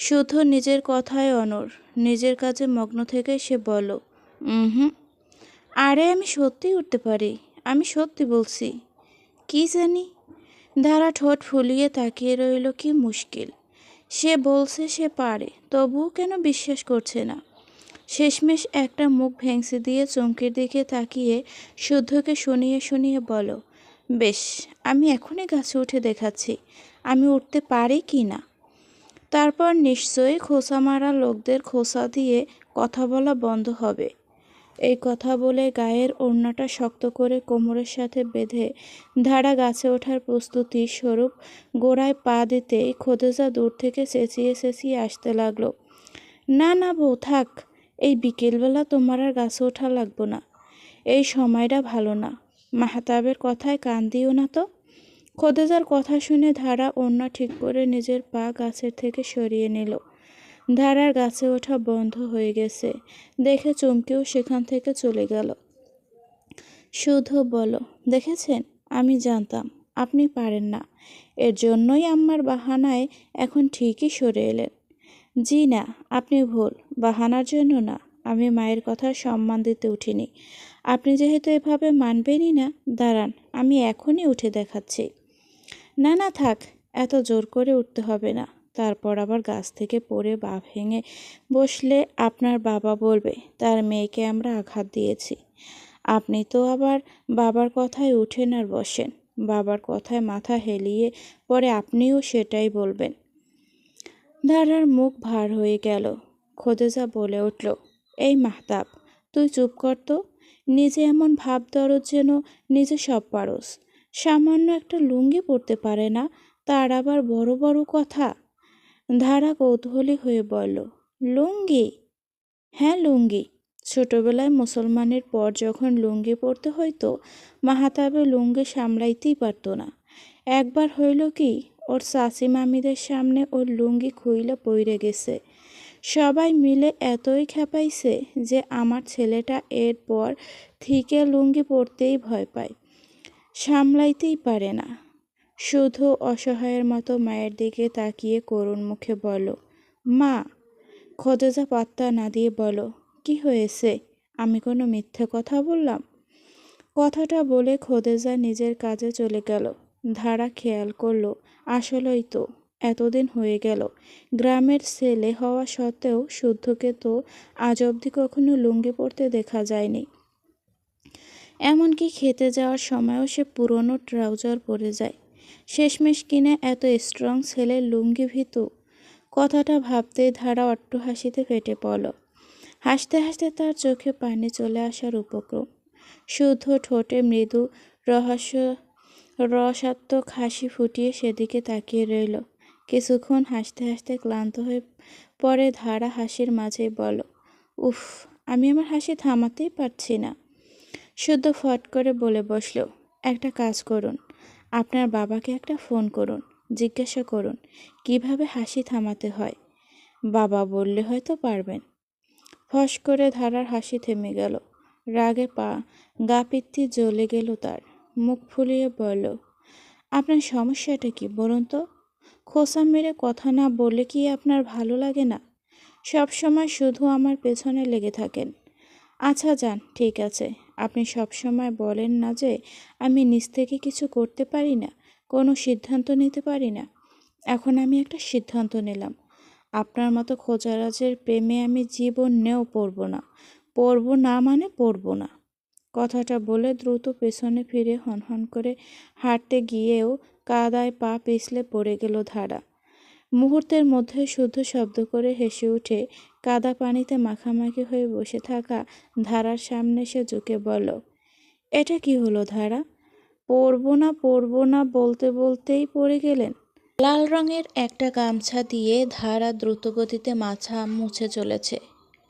শুদ্ধ নিজের কথায় অনড়, নিজের কাজে মগ্ন থেকে সে বলল, হুম। আরে আমি সত্যিই উঠতে পারি, আমি সত্যি বলছি। কি জানি। ধারা ঠোঁট ফুলিয়ে তাকিয়ে রইল, কি মুশকিল। সে বলছে সে পারে, তবুও কেন বিশ্বাস করছে না। শেষমেশ একটা মুখ ভেঙচি দিয়ে চমকির দিকে তাকিয়ে শুদ্ধকে শুনিয়ে শুনিয়ে বলো, বেশ, আমি এখনই গাছে উঠে দেখাচ্ছি আমি উঠতে পারি কি না। তারপর নিশ্চয়ই খোঁচা মারা লোকদের খোঁচা দিয়ে কথা বলা বন্ধ হবে। এই কথা বলে গায়ের ওড়নাটা শক্ত করে কোমরের সাথে বেঁধে ধারা গাছে ওঠার প্রস্তুতি স্বরূপ গোড়ায় পা দিতেই খোদেজা দূর থেকে চেঁচিয়ে চেঁচিয়ে আসতে লাগলো, না না বউ, থাক, এই বিকেলবেলা তোমার আর গাছে ওঠা লাগবো না, এই সময়টা ভালো না। মাহতাবের কথায় কান দিও না তো। খোদেজার কথা শুনে ধারা ওড়না ঠিক করে নিজের পা গাছের থেকে সরিয়ে নিল। ধারার গাছে ওঠা বন্ধ হয়ে গেছে দেখে চমকেও সেখান থেকে চলে গেল। শুধু বলো, দেখেছেন, আমি জানতাম আপনি পারেন না, এর জন্যই আম্মার বাহানায় এখন ঠিকই সরে এলেন। জি না, আপনি ভুল, বাহানার জন্য না, আমি মায়ের কথা সম্মান দিতে উঠিনি। আপনি যেহেতু এভাবে মানবেনই না, দাঁড়ান আমি এখনই উঠে দেখাচ্ছি। না না থাক, এত জোর করে উঠতে হবে না, তারপর আবার গাছ থেকে পড়ে পা ভেঙে বসলে আপনার বাবা বলবে তার মেয়েকে আমরা আঘাত দিয়েছি। আপনি তো আবার বাবার কথায় উঠেন আর বসেন, বাবার কথায় মাথা হেলিয়ে পরে আপনিও সেটাই বলবেন। ধারার মুখ ভার হয়ে গেল। খোদেজা বলে উঠল, এই মাহতাব, তুই চুপ কর তো। নিজে এমন ভাব দরদ যেন নিজে সব পারস। সামান্য একটা লুঙ্গি পরতে পারে না, তার আবার বড় বড় কথা। ধারা কৌতূহলী হয়ে বলল, লুঙ্গি? হ্যাঁ লুঙ্গি। ছোটবেলায় মুসলমানের পর যখন লুঙ্গি পরতে হইতো, মাহাতাবে লুঙ্গি সামলাইতেই পারতো না। একবার হইল কি, ওর চাচি মামিদের সামনে ওর লুঙ্গি খুইলা পইরে গেছে। সবাই মিলে এতই খেপাইছে যে আমার ছেলেটা এরপর থেকে লুঙ্গি পরতেই ভয় পায়, সামলাইতেই পারে না। শুধু অসহায়ের মতো মায়ের দিকে তাকিয়ে করুণ মুখে বলল, মা। খোদেজা পাত্তা না দিয়ে বলো, কি হয়েছে? আমি কোনো মিথ্যে কথা বললাম? কথাটা বলে খোদেজা নিজের কাজে চলে গেল। ধারা খেয়াল করলো, আসলেই তো এতদিন হয়ে গেল, গ্রামের ছেলে হওয়া সত্ত্বেও শুদ্ধকে তো আজ অবধি কখনো লুঙ্গি পরতে দেখা যায়নি। এমনকি খেতে যাওয়ার সময়ও সে পুরনো ট্রাউজার পরে যায়। শেষমেশ কিনে এত স্ট্রং ছেলের লুঙ্গি ভীতু। কথাটা ভাবতেই ধারা অট্ট হাসিতে ফেটে পড়ল। হাসতে হাসতে তার চোখে পানি চলে আসার উপক্রম। শুদ্ধ ঠোঁটে মৃদু রসাত্মক হাসি ফুটিয়ে সেদিকে তাকিয়ে রইল। কিছুক্ষণ হাসতে হাসতে ক্লান্ত হয়ে পরে ধারা হাসির মাঝেই বলল, উফ, আমি আমার হাসি থামাতেই পারছি না। শুদ্ধ ফট করে বলে বসল, একটা কাজ করুন, আপনার বাবাকে একটা ফোন করুন, জিজ্ঞাসা করুন কিভাবে হাসি থামাতে হয়। বাবা বললে হয়তো পারবেন। ফস করে ধারার হাসি থেমে গেল। রাগে গা পিত্তি জ্বলে গেল তার। মুখ ফুলিয়ে বলল, আপনার সমস্যাটা কি বলুন তো? খোসা মেরে কথা না বললে কি আপনার ভালো লাগে না? সব সময় শুধু আমার পেছনে লেগে থাকেন। আচ্ছা যান, ঠিক আছে, আপনি সব সময় বলেন না যে আমি নিজ থেকে কিছু করতে পারি না, কোনো সিদ্ধান্ত নিতে পারি না। এখন আমি একটা সিদ্ধান্ত নিলাম, আপনার মতো খোঁজারাজের প্রেমে আমি জীবনেও পড়ব না। পড়ব না মানে পড়ব না। কথাটা বলে দ্রুত পেছনে ফিরে হনহন করে হাঁটতে গিয়েও কাদায় পা পিছলে পড়ে গেল ধারা। মুহূর্তের মধ্যে শুদ্ধ শব্দ করে হেসে উঠে কাদা পানিতে মাখামাখি হয়ে বসে থাকা ধারার সামনে সে ঝুঁকে বলল, এটা কি হলো ধারা? পড়ব না বলতে বলতেই পড়ে গেলেন। লাল রঙের একটা গামছা দিয়ে ধারা দ্রুতগতিতে মাথা মুছে চলেছে।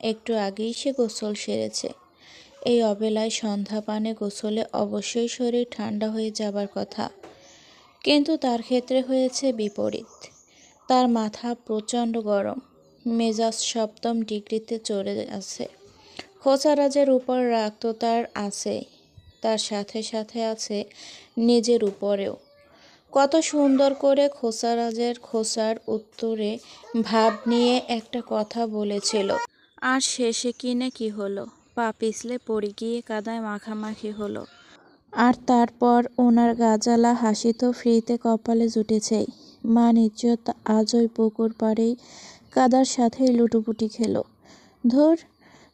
একটু আগেই সে গোসল সেরেছে। এই অবেলায় সন্ধ্যা পানে গোসলে অবশ্যই শরীর ঠান্ডা হয়ে যাবার কথা, কিন্তু তার ক্ষেত্রে হয়েছে বিপরীত। তার মাথা প্রচণ্ড গরম, মেজাজ সপ্তম ডিগ্রিতে চড়ে আছে। খোঁচারাজের উপর রাগ তো তার আছে, তার সাথে সাথে আছে নিজের উপরেও। কত সুন্দর করে খোসার উত্তরে ভাব নিয়ে একটা কথা বলেছিল, আর শেষে কিনে কি হলো? পা পিছলে পড়ে গিয়ে কাদায় মাখামাখি হলো। আর তারপর ওনার গাজালা হাসি তো ফ্রিতে কপালে জুটেছেই। মান ইজ্জত আজ ওই পুকুর পাড়েই কাদার সাথেই লুটোপুটি খেলো। ধুর,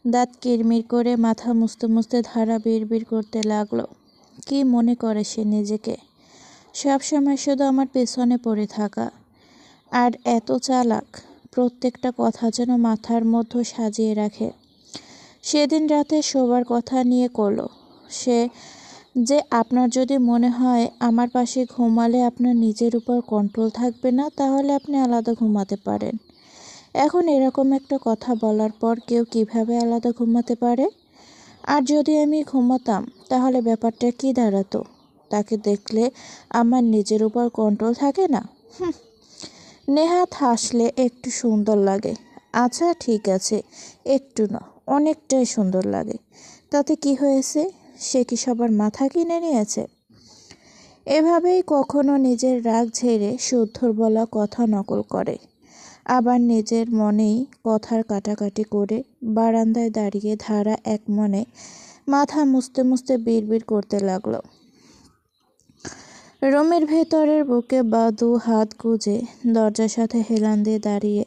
দাঁত কিরমির করে মাথা মুছতে মুছতে ধারা বিড়বিড় করতে লাগলো, কি মনে করে সে নিজেকে? সবসময় শুধু আমার পেছনে পড়ে থাকা, আর এত চালাক, প্রত্যেকটা কথা যেন মাথার মধ্যে সাজিয়ে রাখে। সেদিন রাতে শোবার কথা নিয়ে করলো সে যে, আপনার যদি মনে হয় আমার পাশে ঘুমালে আপনার নিজের উপর কন্ট্রোল থাকবে না, তাহলে আপনি আলাদা ঘুমাতে পারেন। এখন এরকম একটা কথা বলার পর কেউ কিভাবে আলাদা ঘুমাতে পারে? আর যদি আমি ঘুমাতাম তাহলে ব্যাপারটা কি দাঁড়াতো? তাকে দেখলে আমার নিজের উপর কন্ট্রোল থাকে না। নেহাত হাসলে একটু সুন্দর লাগে। আচ্ছা ঠিক আছে, একটু না, অনেকটাই সুন্দর লাগে। তাতে কি হয়েছে? সে কি সবার মাথা কিনে নিয়েছে? এভাবেই কখনো নিজের রাগ ঝেড়ে শুদ্ধর বলা কথা নকল করে, আবার নিজের মনেই কথার কাটাকাটি করে বারান্দায় দাঁড়িয়ে ধারা এক মনে মাথা মুছতে মুছতে বিড়বিড় করতে লাগলো। রুমের ভেতরের বুকে বা দু হাত গুজে দরজার সাথে হেলান দিয়ে দাঁড়িয়ে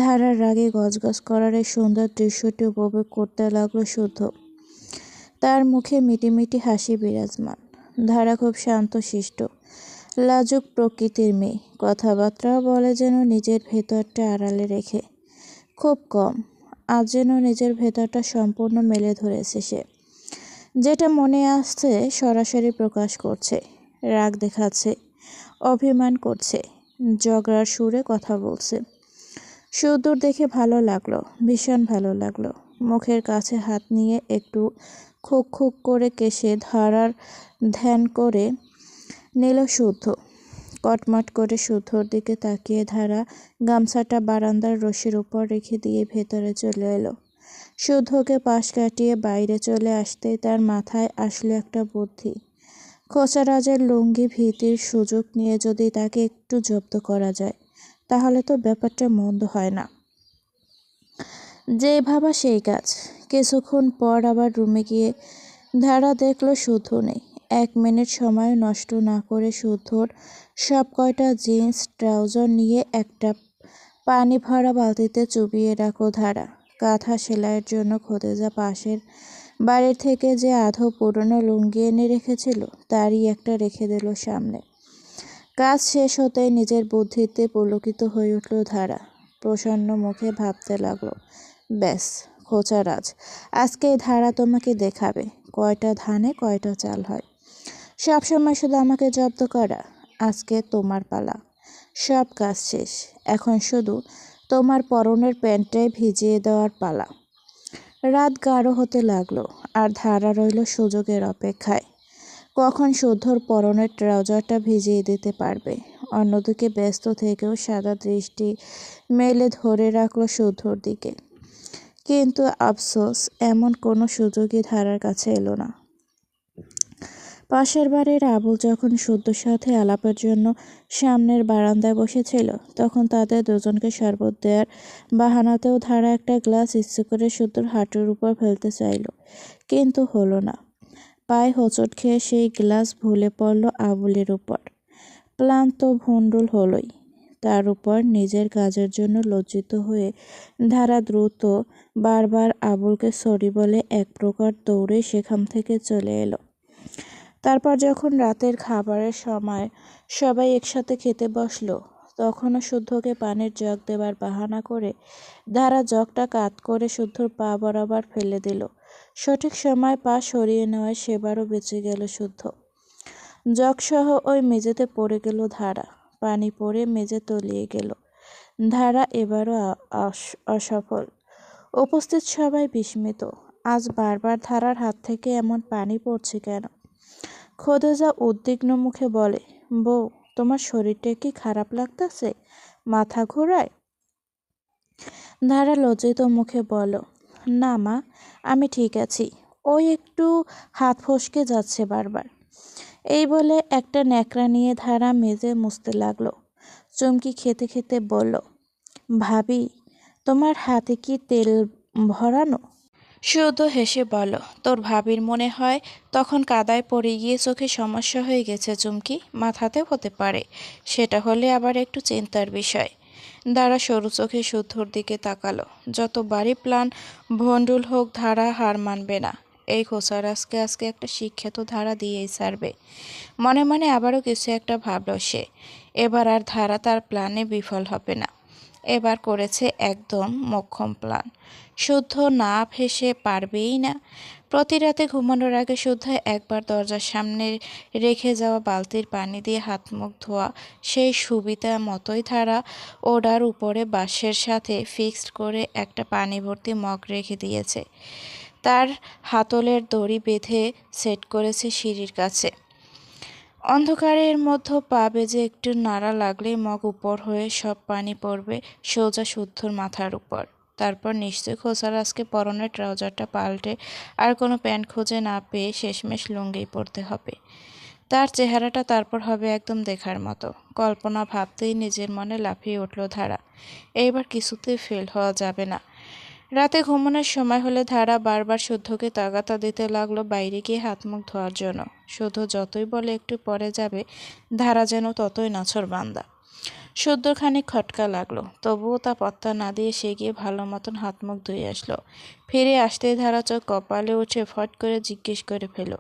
ধারার রাগে গজগজ করার এই সুন্দর দৃশ্যটি উপভোগ করতে লাগলো শুদ্ধ। তার মুখে মিটিমিটি হাসি বিরাজমান। ধারা খুব শান্তশিষ্ট, লাজুক প্রকৃতির মেয়ে। কথাবার্তাও বলে যেন নিজের ভেতরটা আড়ালে রেখে। খুব কম, আজ যেন নিজের ভেতরটা সম্পূর্ণ মেলে ধরেছে সে। যেটা মনে আসছে সরাসরি প্রকাশ করছে, রাগ দেখাচ্ছে, অভিমান করছে, ঝগড়ার সুরে কথা বলছে। সুদূর দেখে ভালো লাগলো, ভীষণ ভালো লাগলো। মুখের কাছে হাত নিয়ে একটু খুক খুক করে কেশে ধারার ধ্যান করে নিল শুদ্ধ। কটমট করে শুদ্ধর দিকে তাকিয়ে ধারা গামছাটা বারান্দার রশির উপর রেখে দিয়ে ভেতরে চলে এলো। শুদ্ধকে পাশ কাটিয়ে বাইরে চলে আসতেই তার মাথায় আসলো একটা বুদ্ধি। খোঁচারাজের লুঙ্গি ভীতির সুযোগ নিয়ে যদি তাকে একটু জব্দ করা যায় তাহলে তো ব্যাপারটা মন্দ হয় না। যেই ভাবা সেই কাজ। কিছুক্ষণ পর আবার রুমে গিয়ে ধারা দেখলো শুদ্ধ নেই। 1 মিনিট সময় নষ্ট না করে শুদ্ধর সব কয়টা জিন্স ট্রাউজার নিয়ে একটা পানি ভরা বালতিতে চুবিয়ে রাখো ধারা। কাঁথা সেলাইয়ের জন্য খোদেজা পাশের বাড়ির থেকে যে আধো পুরনো লুঙ্গি এনে রেখেছিল তারই একটা রেখে দিল সামনে। কাজ শেষ হতেই নিজের বুদ্ধিতে পুলকিত হয়ে উঠল ধারা। প্রসন্ন মুখে ভাবতে লাগলো, ব্যাস খোঁচারাজ, আজকে এই ধারা তোমাকে দেখাবে কয়টা ধানে কয়টা চাল হয়। সবসময় শুধু আমাকে জব্দ করা, আজকে তোমার পালা। সব কাজ শেষ, এখন শুধু তোমার পরনের প্যান্টটাই ভিজিয়ে দেওয়ার পালা। রাত গাঢ় হতে লাগলো আর ধারা রইল সুযোগের অপেক্ষায়, কখন শুদ্ধর পরনের ট্রাউজারটা ভিজিয়ে দিতে পারবে। অন্যদিকে ব্যস্ত থেকেও সাদা দৃষ্টি মেলে ধরে রাখলো শুদ্ধর দিকে। কিন্তু আফসোস, এমন কোনো সুযোগই ধারার কাছে এলো না। পাশের বাড়ির আবুল যখন শুদ্ধর সাথে আলাপের জন্য সামনের বারান্দায় বসেছিল তখন তাদের দুজনকে শরবত দেওয়ার বাহানাতেও ধারা একটা গ্লাস ইচ্ছে করে শুদ্ধর হাঁটুর উপর ফেলতে চাইল, কিন্তু হলো না। পায়ে হোঁচট খেয়ে সেই গ্লাস ভুলে পড়ল আবুলের উপর। ক্লান্ত ভণ্ডুল হলোই। তার উপর নিজের কাজের জন্য লজ্জিত হয়ে ধারা দ্রুত বারবার আবুলকে সরি বলে এক প্রকার দৌড়ে সেখান থেকে চলে এলো। তারপর যখন রাতের খাবারের সময় সবাই একসাথে খেতে বসলো তখনও শুদ্ধকে পানির জগ দেবার বাহানা করে ধারা জগটা কাত করে শুদ্ধর পা বরাবর ফেলে দিল। সঠিক সময় পা সরিয়ে নেওয়ায় সেবারও বেঁচে গেল শুদ্ধ। জগসহ ওই মেঝেতে পড়ে গেল ধারা। পানি পড়ে মেঝে তলিয়ে গেল। ধারা এবারও অসফল। উপস্থিত সবাই বিস্মিত। আজ বারবার ধারার হাত থেকে এমন পানি পড়ছে কেন? খোদেজা উদ্বিগ্ন মুখে বলে, বউ, তোমার শরীরটা কি খারাপ লাগতেছে? মাথা ঘোরায়? ধারা লজ্জিত মুখে বলল, না মা, আমি ঠিক আছি, ওই একটু হাত ফসকে যাচ্ছে বারবার। এই বলে একটা ন্যাকড়া নিয়ে ধারা মেজে মুছতে লাগলো। চুমকি খেতে খেতে বলল, ভাবি, তোমার হাতে কি তেল ভরানো? শুদ্ধ হেসে বলল, তোর ভাবির মনে হয় তখন কাদায় পড়ে গিয়ে চোখে সমস্যা হয়ে গেছে চুমকি, মাথাতেও হতে পারে। সেটা হলে আবার একটু চিন্তার বিষয়। ধারা সরু চোখে শুদ্ধর দিকে তাকালো। যত বাড়ি প্ল্যান ভণ্ডুল হোক, ধারা হার মানবে না। এই খোঁচারাজকে আজকে একটা শিক্ষা তো ধারা দিয়েই ছাড়বে। মনে মনে আবারও কিছু একটা ভাবল সে। এবার আর ধারা তার প্ল্যানে বিফল হবে না। এবার করেছে একদম মোক্ষম প্ল্যান। শুদ্ধ না ফেসে পারবেই না। প্রতি রাতে ঘুমানোর আগে শুদ্ধ একবার দরজার সামনে রেখে যাওয়া বালতির পানি দিয়ে হাত মুখ ধোয়া সেই সুবিধা মতোই ধারা ওডার উপরে বাঁশের সাথে ফিক্সড করে একটা পানি ভর্তি মগ রেখে দিয়েছে। তার হাতলের দড়ি বেঁধে সেট করেছে সিঁড়ির কাছে। অন্ধকারের মধ্যে পা বেজে একটু নাড়া লাগলেই মগ উপর হয়ে সব পানি পড়বে সোজা শুদ্ধর মাথার উপর। তারপর নিশ্চয়ই খোসার আজকে পরনের ট্রাউজারটা পাল্টে আর কোনো প্যান্ট খুঁজে না পেয়ে শেষমেশ লুঙ্গিই পরতে হবে। তার চেহারাটা তারপর হবে একদম দেখার মতো। কল্পনা ভাবতেই নিজের মনে লাফিয়ে উঠল ধারা। এইবার কিছুতেই ফেল হওয়া যাবে না। রাতে ঘুমানোর সময় হলে ধারা বারবার শুদ্ধকে তাগাদা দিতে লাগলো বাইরে গিয়ে হাত মুখ ধোয়ার জন্য। শুদ্ধ যতই বলে একটু পরে যাবে, ধারা যেন ততই নাছোড়বান্দা। শুদ্ধর খানিক খটকা লাগলো, তবুও তা পত্তা না দিয়ে সে গিয়ে ভালো মতন হাত মুখ ধুয়ে আসলো। ফিরে আসতেই ধারা চোখ কপালে উঠে ফট করে জিজ্ঞেস করে ফেলো,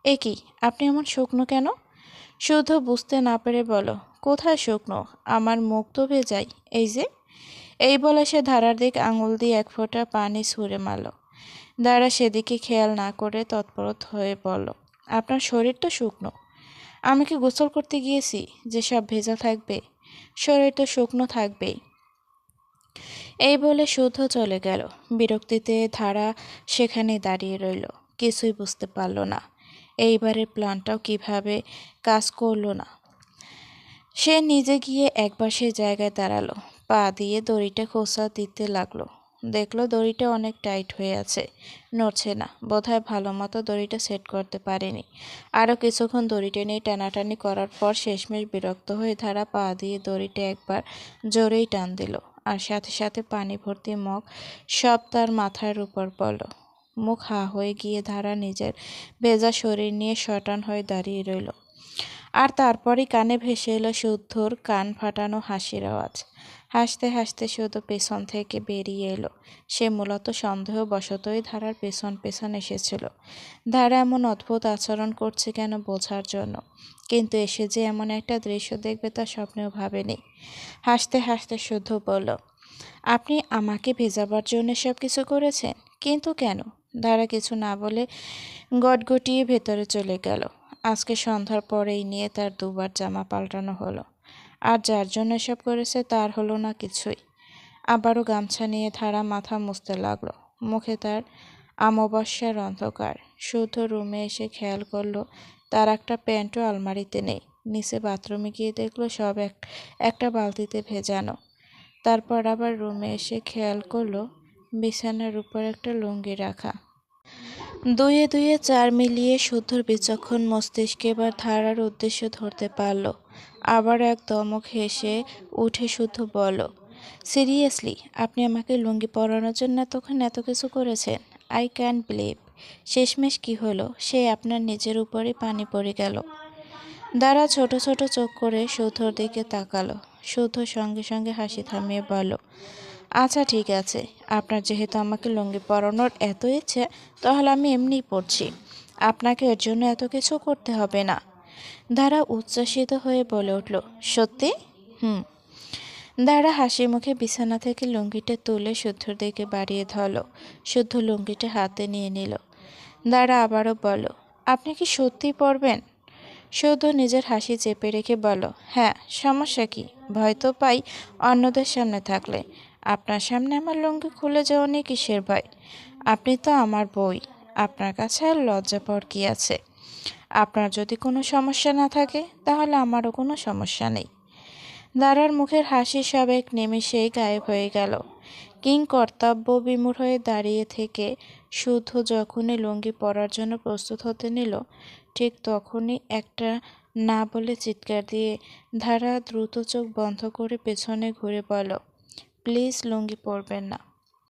এ কি, আপনি এমন শুকনো কেন? শুদ্ধ বুঝতে না পেরে বলো, কোথায় শুকনো, আমার মুখ তো ভেজাই, এই যে। এই বলে সে ধারার দিক আঙুল দিয়ে এক ফোঁটা পানি ছুঁড়ে মারল। ধারা সেদিকে খেয়াল না করে তৎপরত হয়ে বলল, আপনার শরীর তো শুকনো, আমি কি গোসল করতে গিয়েছি যে সব ভেজা থাকবে? শরীর তো শুকনো থাকবেই। এই বলে শুদ্ধ চলে গেল। বিরক্তিতে ধারা সেখানে দাঁড়িয়ে রইল, কিছুই বুঝতে পারল না। এইবারের প্ল্যানটাও কিভাবে কাজ করলো না। সে নিজে গিয়ে একবার সে জায়গায় দাঁড়ালো, পা দিয়ে দড়িটা খোঁচা দিতে লাগলো। দেখলো দড়িটা অনেক টাইট হয়ে আছে, নড়ছে না। বোধহয় ভালো মতো দড়িটা সেট করতে পারেনি। আরও কিছুক্ষণ দড়িটা নিয়ে টানাটানি করার পর শেষমেশ বিরক্ত হয়ে ধারা পা দিয়ে দড়িটা একবার জোরেই টান দিল, আর সাথে সাথে পানি ভর্তি মগ সব তার মাথার উপর পড়ল। মুখ হা হয়ে গিয়ে ধারা নিজের ভেজা শরীর নিয়ে শটান হয়ে দাঁড়িয়ে রইল। আর তারপরই কানে ভেসে এলো শুদ্ধর কান ফাটানো হাসির আওয়াজ। হাসতে হাসতে শুদ্ধ পেছন থেকে বেরিয়ে এলো। সে মূলত সন্দেহবশতই ধারার পেছন পেছন এসেছিল। ধারা এমন অদ্ভুত আচরণ করছে কেন বোঝার জন্য, কিন্তু এসে যে এমন একটা দৃশ্য দেখবে তা স্বপ্নেও ভাবেনি। হাসতে হাসতে শুদ্ধ বলল, আপনি আমাকে ভেজাবার জন্য সব কিছু করেছেন, কিন্তু কেন? ধারা কিছু না বলে গটগটিয়ে ভেতরে চলে গেল। আজকে সন্ধ্যার পরেই নিয়ে তার দুবার জামা পাল্টানো হলো, আর যার জন্য এসব করেছে তার হলো না কিছুই। আবারও গামছা নিয়ে ধারা মাথা মুছতে লাগলো। মুখে তার অমাবস্যার অন্ধকার। শুদ্ধ রুমে এসে খেয়াল করলো তার একটা প্যান্টও আলমারিতে নেই। নিচে বাথরুমে গিয়ে দেখলো সব একটা বালতিতে ভেজানো। তারপর আবার রুমে এসে খেয়াল করলো বিছানার উপর একটা লুঙ্গি রাখা। দুয়ে দুয়ে চার মিলিয়ে শুদ্ধর বিচক্ষণ মস্তিষ্কে এবার ধারার উদ্দেশ্য ধরতে পারল। আবার এক দমক হেসে উঠে শুদ্ধ বলল, সিরিয়াসলি, আপনি আমাকে লুঙ্গি পরানোর জন্য এতক্ষণ এত কিছু করেছেন? I can't believe. শেষমেশ কি হলো, সে আপনার নিজের উপরই পানি পড়ে গেল। দাঁড়া ছোট ছোট চোখ করে শুদ্ধর দিকে তাকালো। শুদ্ধ সঙ্গে সঙ্গে হাসি থামিয়ে বলল, আচ্ছা ঠিক আছে, আপনার যেহেতু আমাকে লুঙ্গি পরানোর এত ইচ্ছে, তাহলে আমি এমনিই পরছি, আপনাকে এর জন্য এত কিছু করতে হবে না। দাঁড়া উচ্ছ্বসিত হয়ে বলে উঠল, সত্যি? হুম। দাঁড়া হাসি মুখে বিছানা থেকে লুঙ্গিটা তুলে শুদ্ধর দিকে বাড়িয়ে ধরল। শুদ্ধ লুঙ্গিটা হাতে নিয়ে নিল। দাঁড়া আবারও বলল, আপনি কি সত্যিই পরবেন? শুদ্ধ নিজের হাসি চেপে রেখে বলল, হ্যাঁ, সমস্যা কি? ভয় তো পাই অন্যদের সামনে থাকলে। আপনার সামনে আমার লুঙ্গি খুলে যাওয়া নিয়ে কিসের ভয়? আপনি তো আমার বই, আপনার কাছে আর লজ্জা পাওয়ার কি আছে? আপনার যদি কোনো সমস্যা না থাকে তাহলে আমারও কোনো সমস্যা নেই। দাঁড়ার মুখের হাসি সব এক নিমেষেই গায়েব হয়ে গেল। কিং কর্তব্য বিমূঢ় হয়ে দাঁড়িয়ে থেকে শুদ্ধ যখনই লুঙ্গি পরার জন্য প্রস্তুত হতে নিল, ঠিক তখনই একটা না বলে চিৎকার দিয়ে ধারা দ্রুত চোখ বন্ধ করে পেছনে ঘুরে বলল, প্লিজ লুঙ্গি পরবেন না।